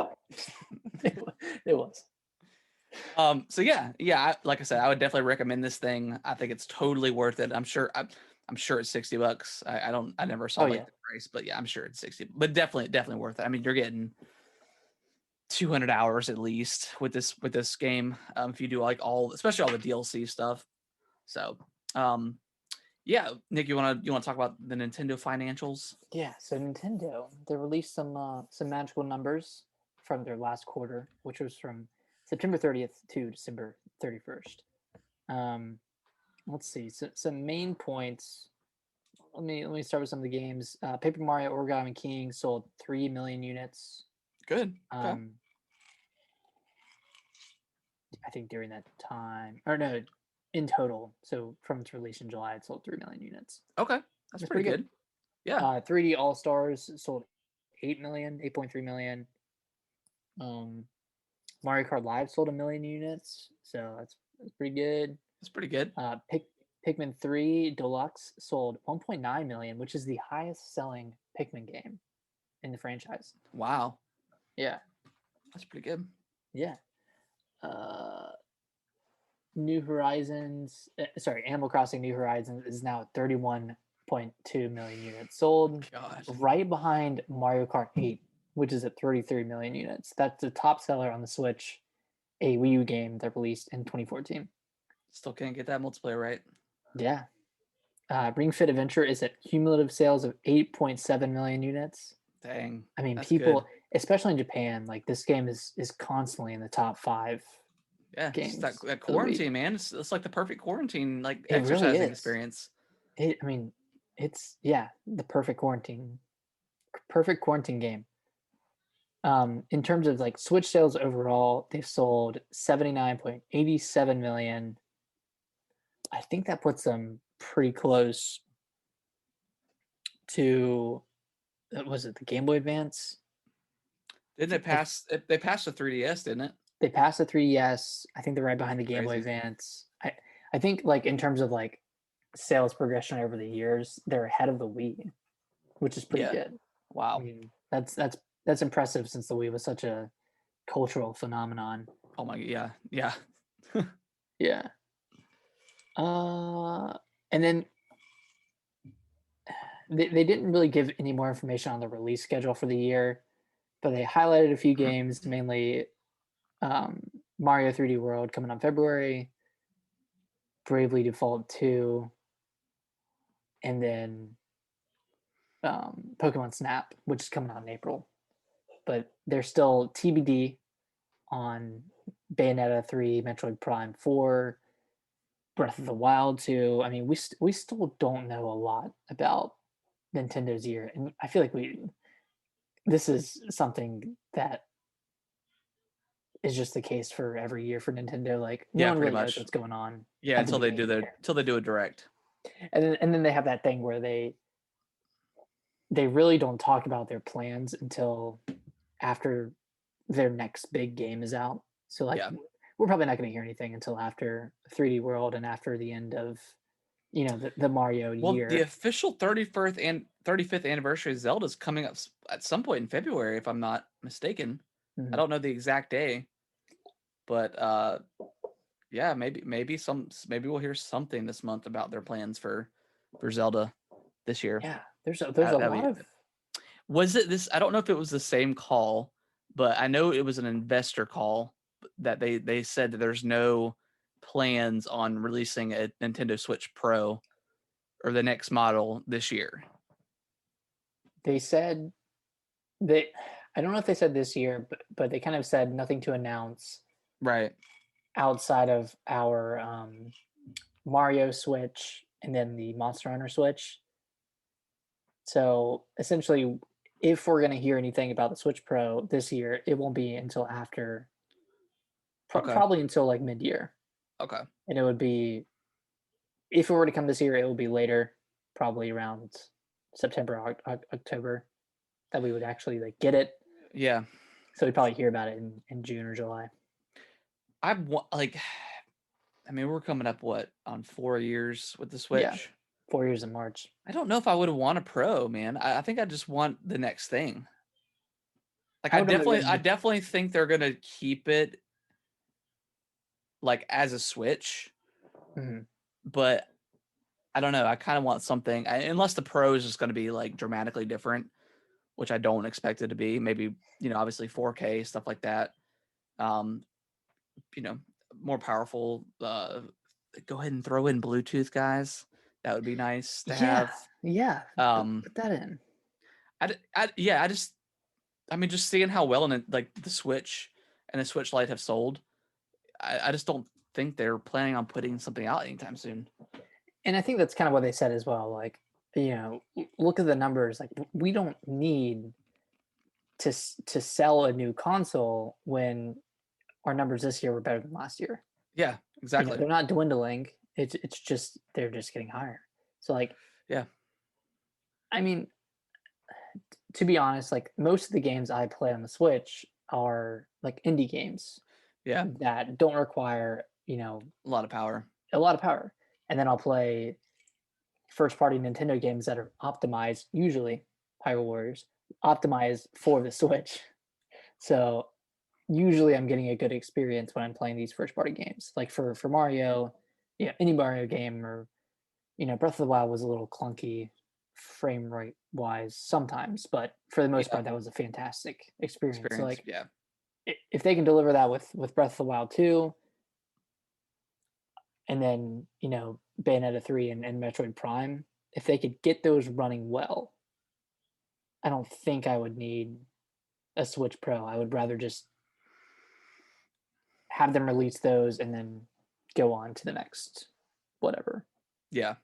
It was. So yeah, like I said, I would definitely recommend this thing. I think it's totally worth it. I'm sure it's $60. I never saw Oh like yeah. the price, but yeah, I'm sure it's 60. But definitely worth it. I mean, you're getting 200 hours at least with this game. If you do like especially all the DLC stuff. So, yeah, Nick, you wanna talk about the Nintendo financials? Yeah, so Nintendo, they released some magical numbers from their last quarter, which was from September 30th to December 31st. Um, let's see. So some main points. Let me start with some of the games. Paper Mario Origami King sold 3 million units. Good. Okay. I think during that time, or no, in total. So from its release in July, it sold 3 million units. Okay. That's That's pretty pretty good. Yeah. good. 3D All Stars sold 8.3 million. Mario Kart Live sold 1 million units, so that's pretty good. That's pretty good. Pikmin 3 Deluxe sold 1.9 million, which is the highest selling Pikmin game in the franchise. Wow. Yeah, That's pretty good. yeah. New Horizons, Animal Crossing New Horizons is now at 31.2 million units sold, Gosh. right behind Mario Kart 8, which is at 33 million units. That's the top seller on the Switch, a Wii U game that released in 2014. Still can't get that multiplayer right. Yeah. Ring Fit Adventure is at cumulative sales of 8.7 million units. Dang. I mean, That's people, good. especially in Japan, like this game is constantly in the top 5 Yeah, games. that for the Wii. quarantine, man. It's like the perfect quarantine, like It really exercising is. experience. I mean, it's the perfect quarantine game. In terms of like Switch sales overall, they've sold 79.87 million. I think that puts them pretty close to, was it the Game Boy Advance? Didn't it pass? They passed the 3DS, didn't it? They passed the 3DS. I think they're right behind the Game Boy Crazy. Advance. I think like in terms of like sales progression over the years, they're ahead of the Wii, which is pretty Yeah. good. I Wow. mean, that's impressive since the Wii was such a cultural phenomenon. Oh my, yeah, yeah. Yeah. And then they didn't really give any more information on the release schedule for the year, but they highlighted a few games, mainly Mario 3D World coming on February, Bravely Default 2, and then Pokemon Snap, which is coming out in April, but they're still TBD on Bayonetta 3, Metroid Prime 4, Breath of the Wild 2. I mean, we still don't know a lot about Nintendo's year, and I feel like this is something that is just the case for every year for Nintendo. Like no Yeah, one pretty really knows much. what's going on Yeah, at the until they beginning do of the year. until they do a direct. And then they have that thing where they really don't talk about their plans until after their next big game is out. So like Yeah. we're probably not going to hear anything until after 3D World and after the end of the Mario Well, the year. official 31st and 35th anniversary of Zelda is coming up at some point in February, if I'm not mistaken. I Mhm. don't know the exact day, but yeah, maybe we'll hear something this month about their plans for Zelda this year. Yeah, there's a lot of Was it this? I don't know if it was the same call, but I know it was an investor call that they said that there's no plans on releasing a Nintendo Switch Pro or the next model this year. they said they I don't know if they said this year, but they kind of said nothing to announce Right. outside of our Mario Switch and then the Monster Hunter Switch. So essentially, if we're going to hear anything about the Switch Pro this year, it won't be until after, Okay. probably until like mid-year. Okay. And it would be, if it were to come this year, it would be later, probably around September, October, that we would actually like get it. Yeah. So we'd probably hear about it in June or July. I want like, I mean, we're coming up on 4 years with the Yeah, Switch. 4 years in March. I don't know if I would want a Pro, man. I think I just want the next thing. Like I would I imagine. definitely think they're gonna keep it like as a Switch, Mhm. but I don't know. I kind of want something, unless the Pro is just going to be like dramatically different, which I don't expect it to be. Maybe, obviously 4K, stuff like that. Um, you know, more powerful. Go ahead and throw in Bluetooth, guys. That would be nice to Yeah, have. yeah. Um, Put that in. yeah, I mean, just seeing how well like the Switch and the Switch Lite have sold, I just don't think they're planning on putting something out anytime soon. And I think that's kind of what they said as well. Like, look at the numbers. Like, we don't need to sell a new console when our numbers this year were better than last year. Yeah, exactly. They're not dwindling. It's just they're just getting higher. So like, Yeah. I mean, to be honest, like most of the games I play on the Switch are like indie games Yeah. that don't require, A lot of power. a lot of power. And then I'll play first party Nintendo games that are optimized, usually Hyrule Warriors, optimized for the Switch. So usually I'm getting a good experience when I'm playing these first party games. Like for Mario, yeah, any Mario game, or Breath of the Wild was a little clunky frame rate wise sometimes, but for the most Yeah. part that was a fantastic experience. So like Yeah. if they can deliver that with Breath of the Wild 2, and then Bayonetta 3 and Metroid Prime, if they could get those running well, I don't think I would need a Switch Pro. I would rather just have them release those and then go on to the next whatever. Yeah.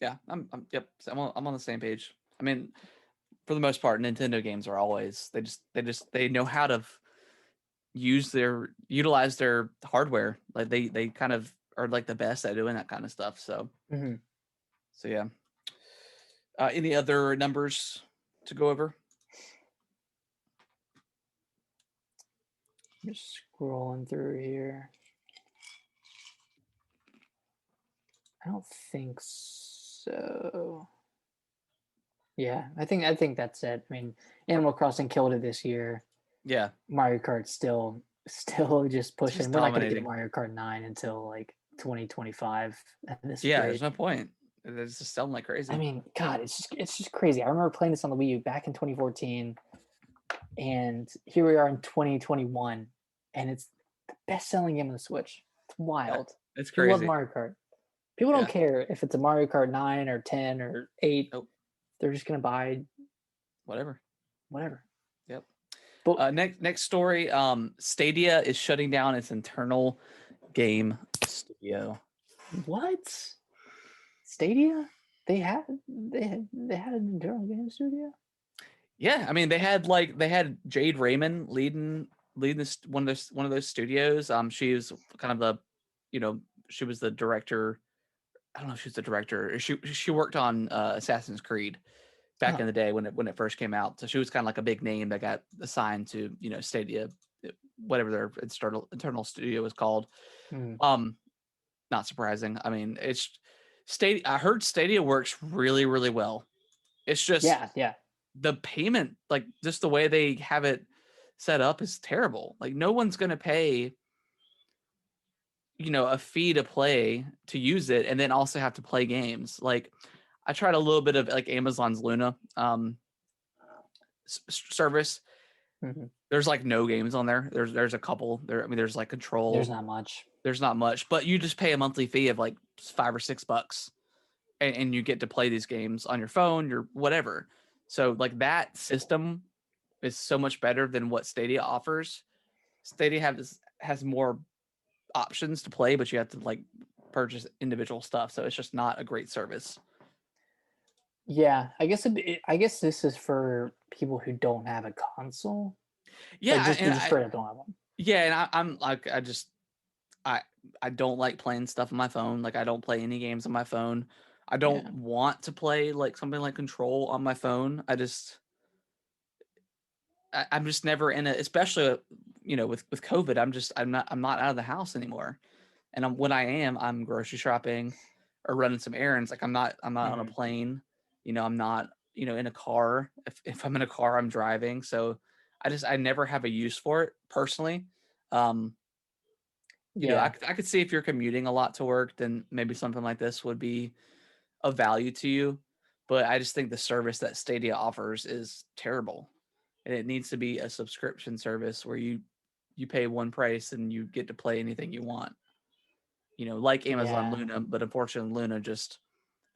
Yeah. Yep. So I'm on the same page. I mean, for the most part, Nintendo games are always they know how to utilize their hardware. Like they kind of are like the best at doing that kind of stuff. So Mm-hmm. so yeah. Any other numbers to go over? Just scrolling through here. I don't think so. Yeah, I think that's it. I mean, Animal Crossing killed it this year. Yeah. Mario Kart still just pushing. Just We're not going to get dominating. Mario Kart 9 until like 2025 at this Yeah, rate. there's no point. It's just selling like crazy. I mean, God, it's just crazy. I remember playing this on the Wii U back in 2014, and here we are in 2021, and it's the best-selling game on the Switch. It's wild. It's People love crazy. Mario Kart. People don't Yeah. care if it's a Mario Kart 9 or 10 or 8. Nope. They're just gonna buy Whatever. whatever. Yep. But Next story. Stadia is shutting down its internal game studio. what? Stadia? They had an internal game studio. Yeah, I mean they had Jade Raymond leading this one of those studios. She was kind of the, you know, she was the director. I don't know if she was the director. She worked on Assassin's Creed back Oh, in the day when it first came out. So she was kind of like a big name that got assigned to, you know, Stadia, whatever their internal studio was called. hmm. Not surprising. I mean, it's Stadia. I heard Stadia works really, really well. It's just Yeah. the payment, like just the way they have it set up is terrible. Like no one's going to pay, you know, a fee to play to use it and then also have to play games. Like I tried a little bit of like Amazon's Luna service. Hmm. There's like no games on there. There's a couple there. I mean, there's like There's Control. not much. There's not much, but you just pay a monthly fee of like $5 or $6, and you get to play these games on your phone, your whatever. So like that system is so much better than what Stadia offers. Stadia has more options to play, but you have to like purchase individual stuff. So it's just not a great service. Yeah, I guess this is for people who don't have a console, like Yeah, just and just straight up don't have one. I'm like I I don't like playing stuff on my phone. Like I don't play any games on my phone. I don't Yeah, want to play like something like Control on my phone. I'm just never in a, especially you know with COVID. I'm not out of the house anymore. And when I am, I'm grocery shopping or running some errands. Like I'm not on a hmm. plane. You know, I'm not, you know, in a car. If I'm in a car, I'm driving. So I never have a use for it personally. Um, you know, Yeah, I could see if you're commuting a lot to work, then maybe something like this would be of value to you. But I just think the service that Stadia offers is terrible, and it needs to be a subscription service where you pay one price and you get to play anything you want. You know, like Amazon yeah, Luna, but unfortunately Luna just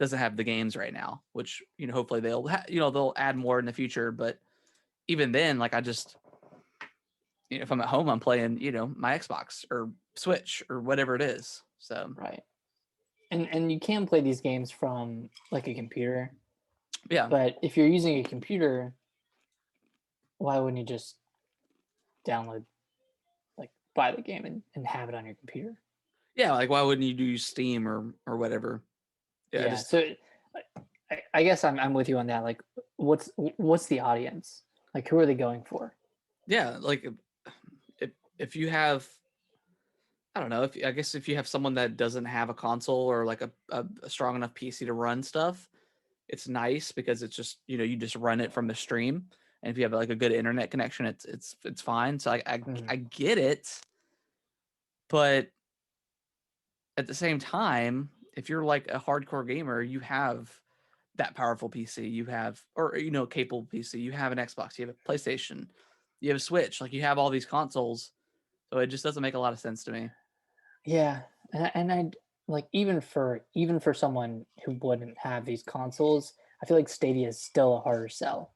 doesn't have the games right now. Which, you know, hopefully you know, they'll add more in the future. But even then, like I just, you know, if I'm at home, I'm playing, you know, my Xbox or Switch or whatever it is. So right. And you can play these games from like a computer, yeah, but if you're using a computer, why wouldn't you just download, like buy the game and have it on your computer? yeah. Like why wouldn't you do Steam or whatever? Yeah, Yeah, just so I guess I'm with you on that. Like, what's the audience? Like, who are they going for? yeah. Like if you have, I don't know, if I guess if you have someone that doesn't have a console or like a strong enough PC to run stuff, it's nice because it's just, you know, you just run it from the stream, and if you have like a good internet connection, it's fine. So Mhm. I get it, but at the same time, if you're like a hardcore gamer, you have that powerful PC, you have, or you know, capable PC, you have an Xbox, you have a PlayStation, you have a Switch, like you have all these consoles. So it just doesn't make a lot of sense to me. Yeah, and I like even for someone who wouldn't have these consoles, I feel like Stadia is still a harder sell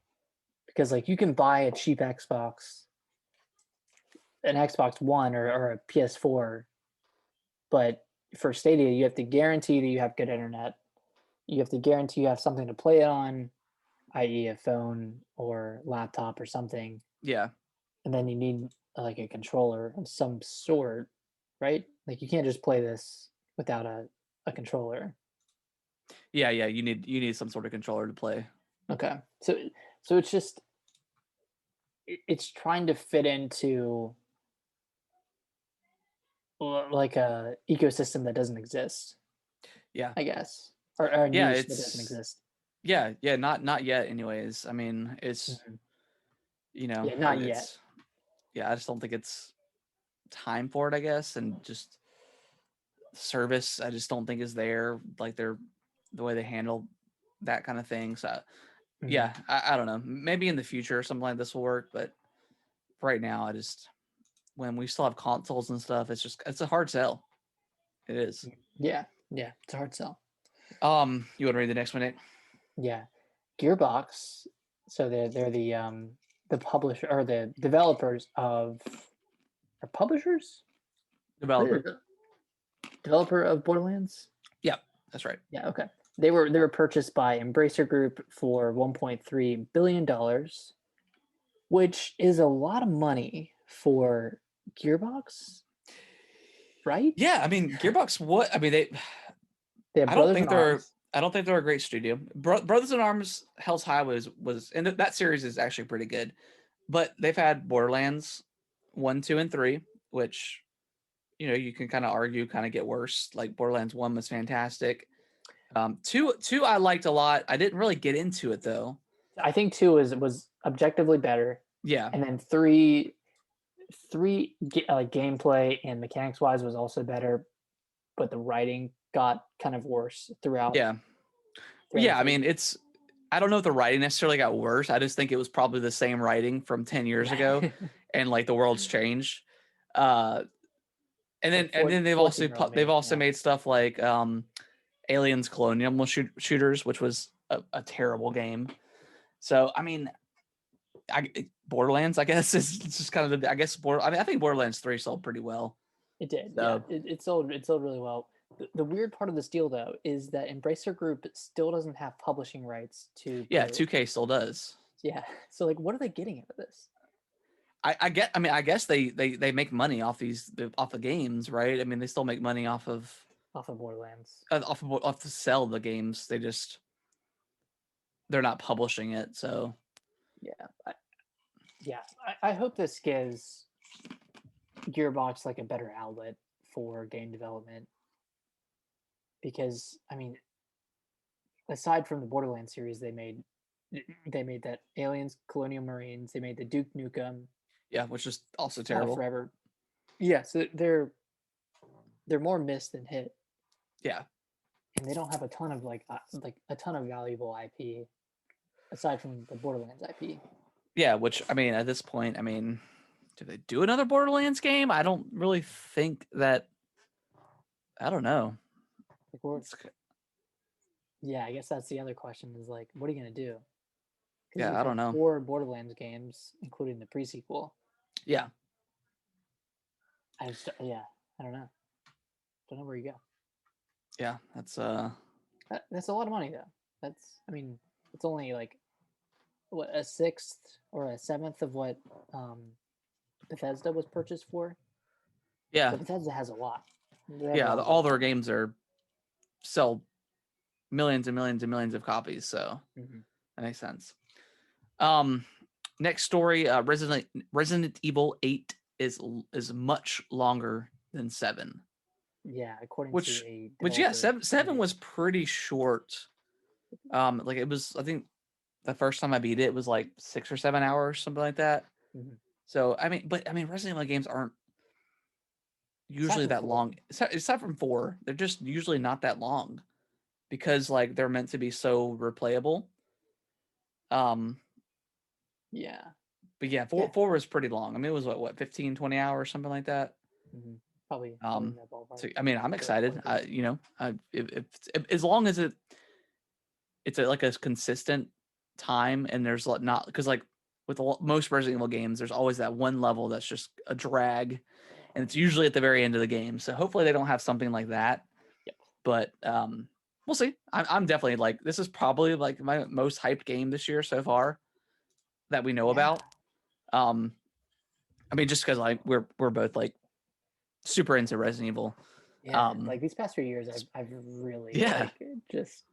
because like you can buy a cheap Xbox, an Xbox One or a PS4, but for Stadia you have to guarantee that you have good internet. You have to guarantee you have something to play it on, i.e., a phone or laptop or something, Yeah. and then you need like a controller of some sort, right? Like you can't just play this without a controller. Yeah, you need some sort of controller to play. Okay, so it's just it's trying to fit into like a ecosystem that doesn't exist, Yeah. I guess, or a Yeah, niche that doesn't it's exist. yeah, not yet anyways. I mean, it's, Mhm. you know, Yeah, not yet. it's yeah, I just don't think it's time for it, I guess, and just service I just don't think is there, like they're the way they handle that kind of thing. So Mhm. yeah, I don't know. Maybe in the future something like this will work, but right now I just, when we still have consoles and stuff, it's a hard sell. It is. Yeah, yeah, it's a hard sell. You want to read the next one, Nick? Yeah. Gearbox, so they're the publisher or the developers of or publishers? What is Developer. it? Developer of Borderlands? Yeah, that's right. Yeah, okay. They were purchased by Embracer Group for $1.3 billion, which is a lot of money for Gearbox, right? Yeah, I mean, Gearbox. What I mean, They have I don't Brothers think in they're. Arms. I don't think they're a great studio. Brothers in Arms, Hell's High was, and that series is actually pretty good. But they've had Borderlands 1, 2, and 3, which you can kind of argue kind of get worse. Like Borderlands 1 was fantastic. Two I liked a lot. I didn't really get into it though. I think 2 was objectively better, Yeah, and then 3 gameplay and mechanics wise was also better, but the writing got kind of worse throughout. yeah, yeah. I mean, I don't know if the writing necessarily got worse. I just think it was probably the same writing from 10 years ago, and like the world's changed. Uh, and then they've also made stuff like Aliens Colonial Shooters, which was a terrible game. So I mean, Borderlands, I guess, is just kind of I guess I think Borderlands 3 sold pretty well. It did. So, Yeah, it sold really well. The weird part of this deal, though, is that Embracer Group still doesn't have publishing rights to. yeah, 2K still does. Yeah. So, like, what are they getting out of this? I guess they make money off the games, right? I mean, they still make money off of Borderlands. off to sell the games. They're not publishing it, so Yeah, I hope this gives Gearbox like a better outlet for game development, because I mean, aside from the Borderlands series, they made that Aliens, Colonial Marines. They made the Duke Nukem. Yeah, which is also terrible. Forever. Yeah, so they're more missed than hit. Yeah, and they don't have a ton of a ton of valuable IP aside from the Borderlands IP. Yeah, which I mean, at this point, I mean, do they do another Borderlands game? I don't really think that. I don't know. Yeah, I guess that's the other question is like, what are you gonna do? Yeah, I don't know. 4 Borderlands games, including the pre-sequel. Yeah. I don't know. Don't know where you go. Yeah, that's a lot of money though. I mean, it's only like what, a sixth or a seventh of what Bethesda was purchased for. Yeah. So Bethesda has a lot. Yeah, all their games sell millions and millions and millions of copies, so that makes sense. Next story, Resident Evil 8 is much longer than 7. Yeah, according to a which yeah, 7 was pretty short. Like it was, I think the first time I beat it, it was like 6 or 7 hours, something like that. So I mean, Resident Evil games aren't usually that long. Aside from 4, they're just usually not that long, because like they're meant to be so replayable. Yeah. But yeah, 4 was pretty long. I mean, it was what 15, 20 hours, something like that. Probably in that ballpark. So I mean, I'm excited. If as long as it's like a consistent time, and there's not, because like with most Resident Evil games, there's always that one level that's just a drag, and it's usually at the very end of the game. So hopefully they don't have something like that. Yep. But we'll see. I'm definitely like, this is probably like my most hyped game this year so far that we know about. I mean, just because like we're both like super into Resident Evil. Yeah, like these past few years, I've really just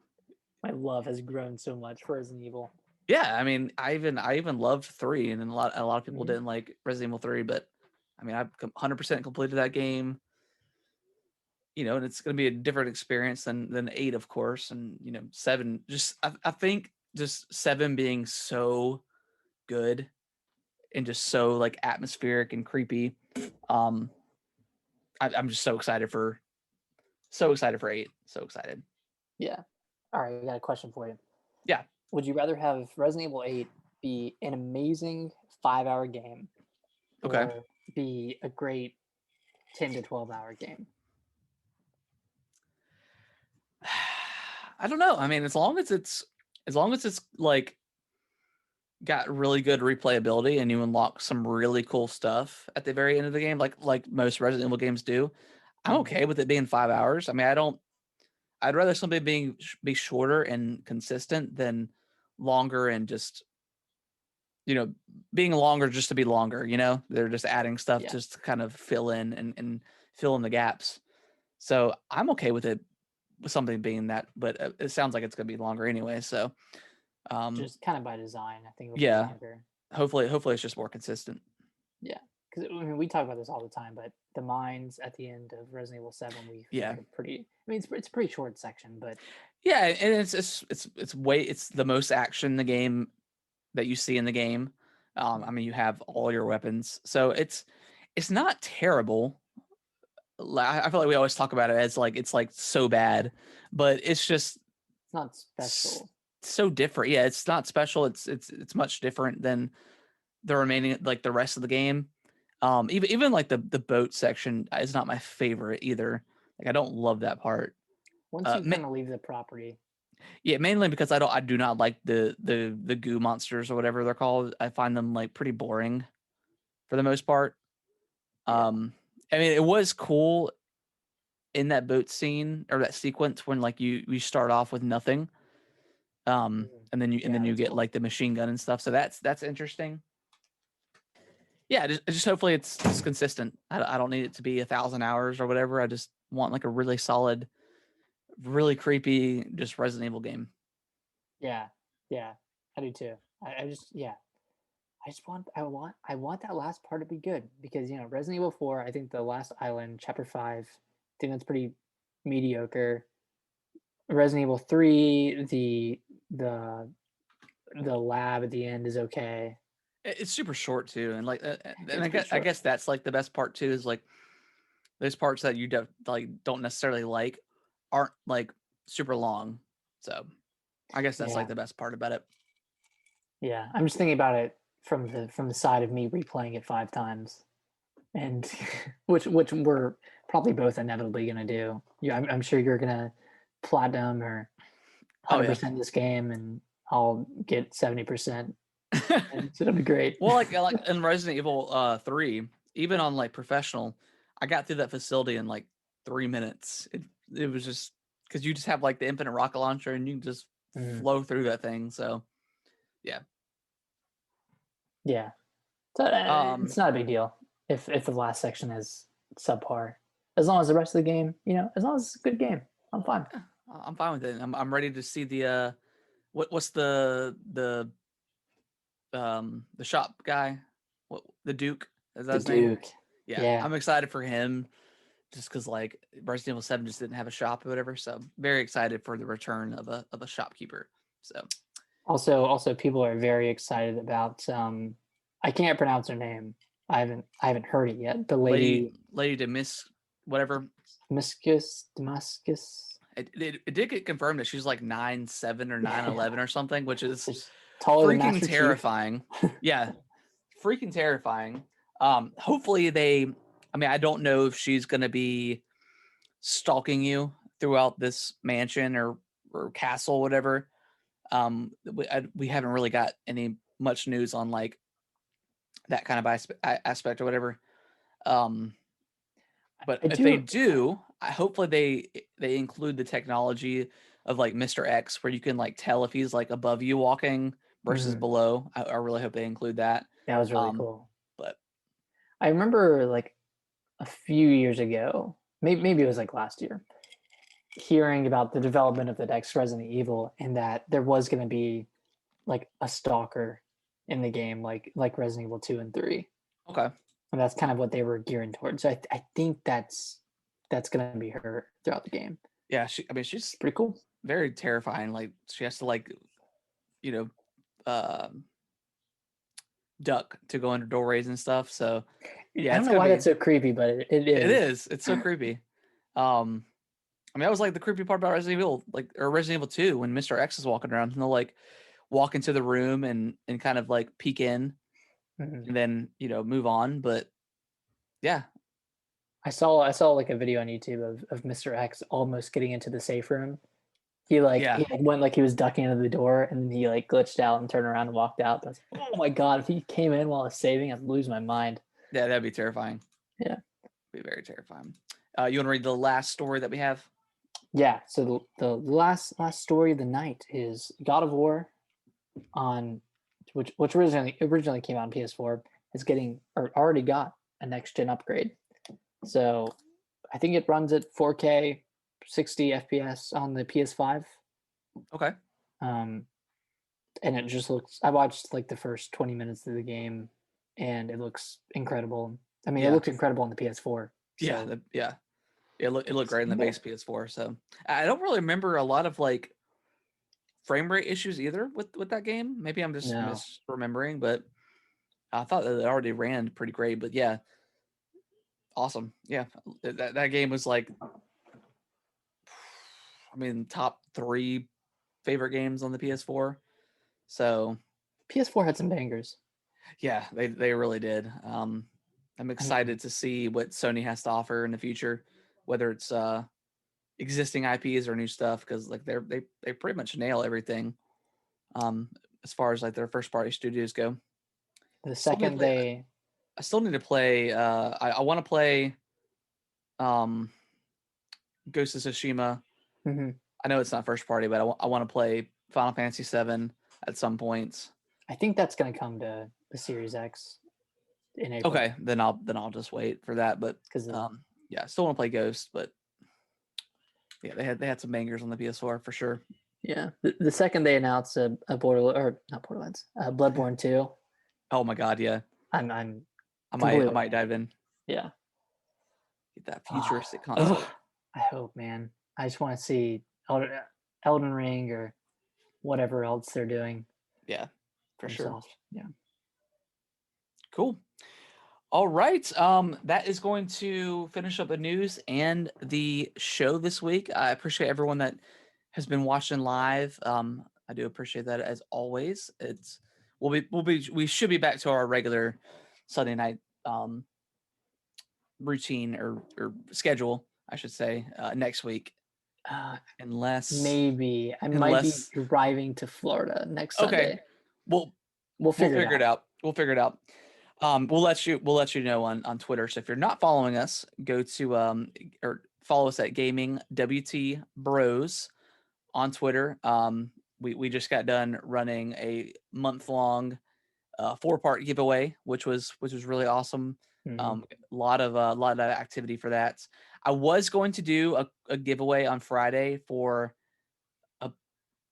my love has grown so much for Resident Evil. Yeah, I mean, I even loved 3, and then a lot of people didn't like Resident Evil 3, but I mean, I've 100% completed that game. And it's going to be a different experience than 8, of course, and 7. Just I think just 7 being so good and just so like atmospheric and creepy. I'm just so excited for 8. So excited. Yeah. All right, I got a question for you. Yeah. Would you rather have Resident Evil 8 be an amazing 5-hour game, or be a great 10 to 12-hour game? I don't know. I mean, as long as it's as long as it's like got really good replayability and you unlock some really cool stuff at the very end of the game, like most Resident Evil games do, I'm okay with it being 5 hours. I mean, I'd rather something be shorter and consistent than longer and just, being longer just to be longer. They're just adding stuff Yeah. just to kind of fill in and fill in the gaps. So I'm okay with it, with something being that, but it sounds like it's going to be longer anyway. So Just kind of by design, I think it'll be yeah, longer. hopefully it's just more consistent. Yeah, because I mean, we talk about this all the time, but the mines at the end of Resident Evil 7, we Yeah. think are pretty. I mean, it's a pretty short section, but Yeah, and it's the most action in the game that you see in the game. I mean, you have all your weapons, so it's not terrible. I feel like we always talk about it as like it's like so bad, but it's just it's not special. So different. Yeah, it's not special. It's much different than the remaining, like the rest of the game. Even like the boat section is not my favorite either. Like I don't love that part. Once you kind of leave the property. Yeah, mainly because I do not like the goo monsters or whatever they're called. I find them like pretty boring for the most part. Yeah. I mean, it was cool in that boat scene or that sequence when like you start off with nothing. And then you get cool. Like the machine gun and stuff. So that's interesting. Yeah, just hopefully it's consistent. I don't need it to be 1,000 hours or whatever. I just want like a really solid, really creepy, just Resident Evil game. Yeah, I do too. I want that last part to be good because Resident Evil 4. I think the last island, Chapter 5, I think that's pretty mediocre. Resident Evil 3, the lab at the end is okay. It's super short too, and like, and I guess that's like the best part too is like those parts that you don't necessarily like aren't like super long. So I guess that's like the best part about it. Yeah, I'm just thinking about it from the side of me replaying it 5 times, and which we're probably both inevitably gonna do. Yeah, I'm sure you're gonna platinum or 100% this game, and I'll get 70%. And it'll be great. Well, like in Resident Evil 3, even on like professional, I got through that facility in like 3 minutes. It was just because you just have like the infinite rocket launcher and you can just flow through that thing. So yeah. So it's not a big deal if the last section is subpar, as long as the rest of the game, as long as it's a good game, I'm fine. I'm fine with it. I'm ready to see the what's the shop guy, the Duke, is that his name? Yeah, I'm excited for him just because like Resident Evil 7 just didn't have a shop or whatever, so very excited for the return of a shopkeeper. So also people are very excited about I can't pronounce her name. I haven't heard it yet. The lady Demis whatever. Damascus. It did get confirmed that she's like 9'7" or 9'11" or something, which is freaking terrifying. Yeah, freaking terrifying. Hopefully I don't know if she's gonna be stalking you throughout this mansion or castle, whatever. We haven't really got any much news on like that kind of aspect or whatever. But if they do, hopefully they include the technology of like Mr. X, where you can like tell if he's like above you walking versus below. I really hope they include that. That was really cool. But I remember like a few years ago, maybe it was like last year, hearing about the development of the next Resident Evil and that there was going to be like a stalker in the game, like Resident Evil 2 and 3. Okay. And that's kind of what they were gearing towards. So I think that's going to be her throughout the game. Yeah, she's pretty cool. Very terrifying. Like she has to like, duck to go under doorways and stuff. So yeah, I don't know why that's so creepy, but it is. It is. It's so creepy. I mean, that was like the creepy part about Resident Evil, or Resident Evil 2, when Mr. X is walking around and they'll like walk into the room and kind of like peek in and then, move on. But yeah. I saw like a video on YouTube of Mr. X almost getting into the safe room He Yeah, went like he was ducking into the door, and then he like glitched out and turned around and walked out. I was like, oh my god! If he came in while I was saving, I'd lose my mind. yeah, that'd be terrifying. Yeah, Be very terrifying. You want to read the last story that we have? yeah. So the last story of the night is God of War on which originally came out on PS4 is getting or already got a next gen upgrade. So I think it runs at 4K, 60 FPS on the PS5. Okay. Um, and it just looks. I watched like the first 20 minutes of the game, and it looks incredible. I mean, it Yeah. looks incredible on the PS4. Yeah. So Yeah. It looked great in the yeah. base PS4. So I don't really remember a lot of like frame rate issues either with that game. Maybe I'm just No. misremembering, but I thought that it already ran pretty great. But yeah, awesome. Yeah, that game was like, I mean, top 3 favorite games on the PS4. So PS4 had some bangers. yeah, they really did. I'm I mean, excited to see what Sony has to offer in the future, whether it's existing IPs or new stuff, because like they pretty much nail everything. Um, as far as like their first party studios go. the Still need to second play. they I still need to play. I want to play um, Ghost of Tsushima. Mhm. I know it's not first party, but I want to play Final Fantasy VII at some point. I think that's going to come to the Series X in April. Okay, then I'll just wait for that. But Because yeah, I still want to play Ghost, but yeah, they had some bangers on the PS4 for sure. yeah, the second they announce a Borderlands or not Borderlands, Bloodborne 2, Oh my god, yeah, I'm I completely might dive in, yeah. get that Ah, futuristic console. I hope, man. I just want to see Elden Ring or whatever else they're doing Yeah, for from sure. Soft. Yeah. Cool. All right. That is going to finish up the news and the show this week. I appreciate everyone that has been watching live. I do appreciate that as always. We should be back to our regular Sunday night routine or schedule, I should say, next week, Uh, unless maybe I might be unless driving to Florida next okay, Sunday. we'll We'll we'll figure it figure it out. out. We'll figure it out. We'll let you know on Twitter. So if you're not following us, go to or follow us at Gaming WT Bros on Twitter. We just got done running a month-long 4-part giveaway, which was really awesome. Mhm. A lot of activity for that. I was going to do a giveaway on Friday for a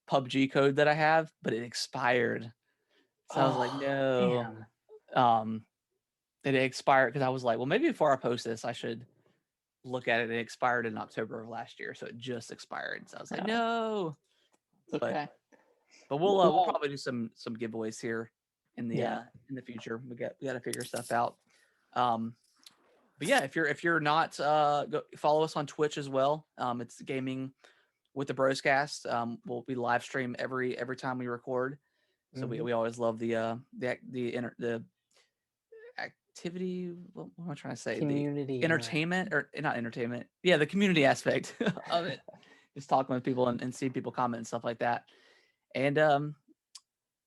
PUBG code that I have, but it expired. So I was like, Oh, no. damn. Um, it expired because I was like, well, maybe before I post this, I should look at it. It expired in October of last year, so it just expired. So I was like, No, no. it's But okay. we'll Well, probably do some giveaways here yeah. in the future. We got to figure stuff out. Um, but yeah, if you're not follow us on Twitch as well. It's gaming with the Broscast. We'll be live stream every time we record. So Mhm. we always love the activity. What am I trying to say? The Community entertainment interaction. or not entertainment. Yeah, the community aspect of it. Just talking with people and seeing people comment and stuff like that. And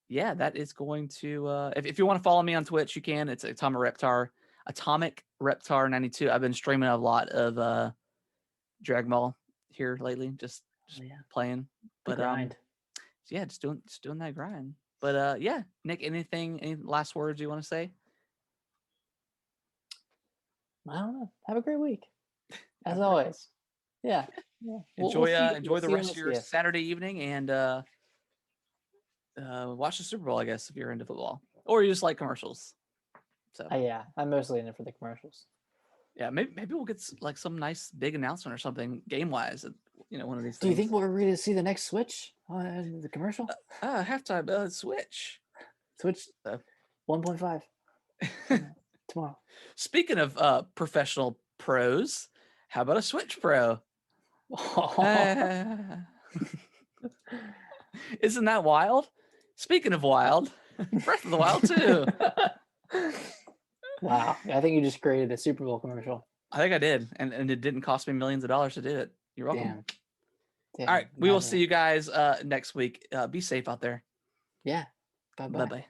yeah, that is going to if you want to follow me on Twitch, you can. It's Atomic Reptar 92. I've been streaming a lot of Drag Ball here lately, just Oh, yeah. playing. The But grind. yeah, just doing that grind. But yeah, Nick, any last words you want to say? I don't know. Have a great week, as Have a great always. Yeah. Yeah. We'll enjoy see. We'll enjoy the see you when rest we of see your you. Saturday evening and watch the Super Bowl, I guess, if you're into football. Or you just like commercials. So Yeah, I'm mostly in it for the commercials. yeah, maybe we'll get like some nice big announcement or something game wise. One of these Do you think things. we're ready to see the next Switch on the commercial? Halftime Switch. Switch So 1.5 tomorrow. speaking of professional pros, how about a Switch Pro? Uh, isn't that wild? Speaking of wild, Breath of the Wild too. Wow. I think you just created a Super Bowl commercial. I think I did, and it didn't cost me millions of dollars to do it. You're welcome. Damn. Yeah, All right, we will imagine see it. you guys next week. Be safe out there. Yeah. Bye Bye bye. bye.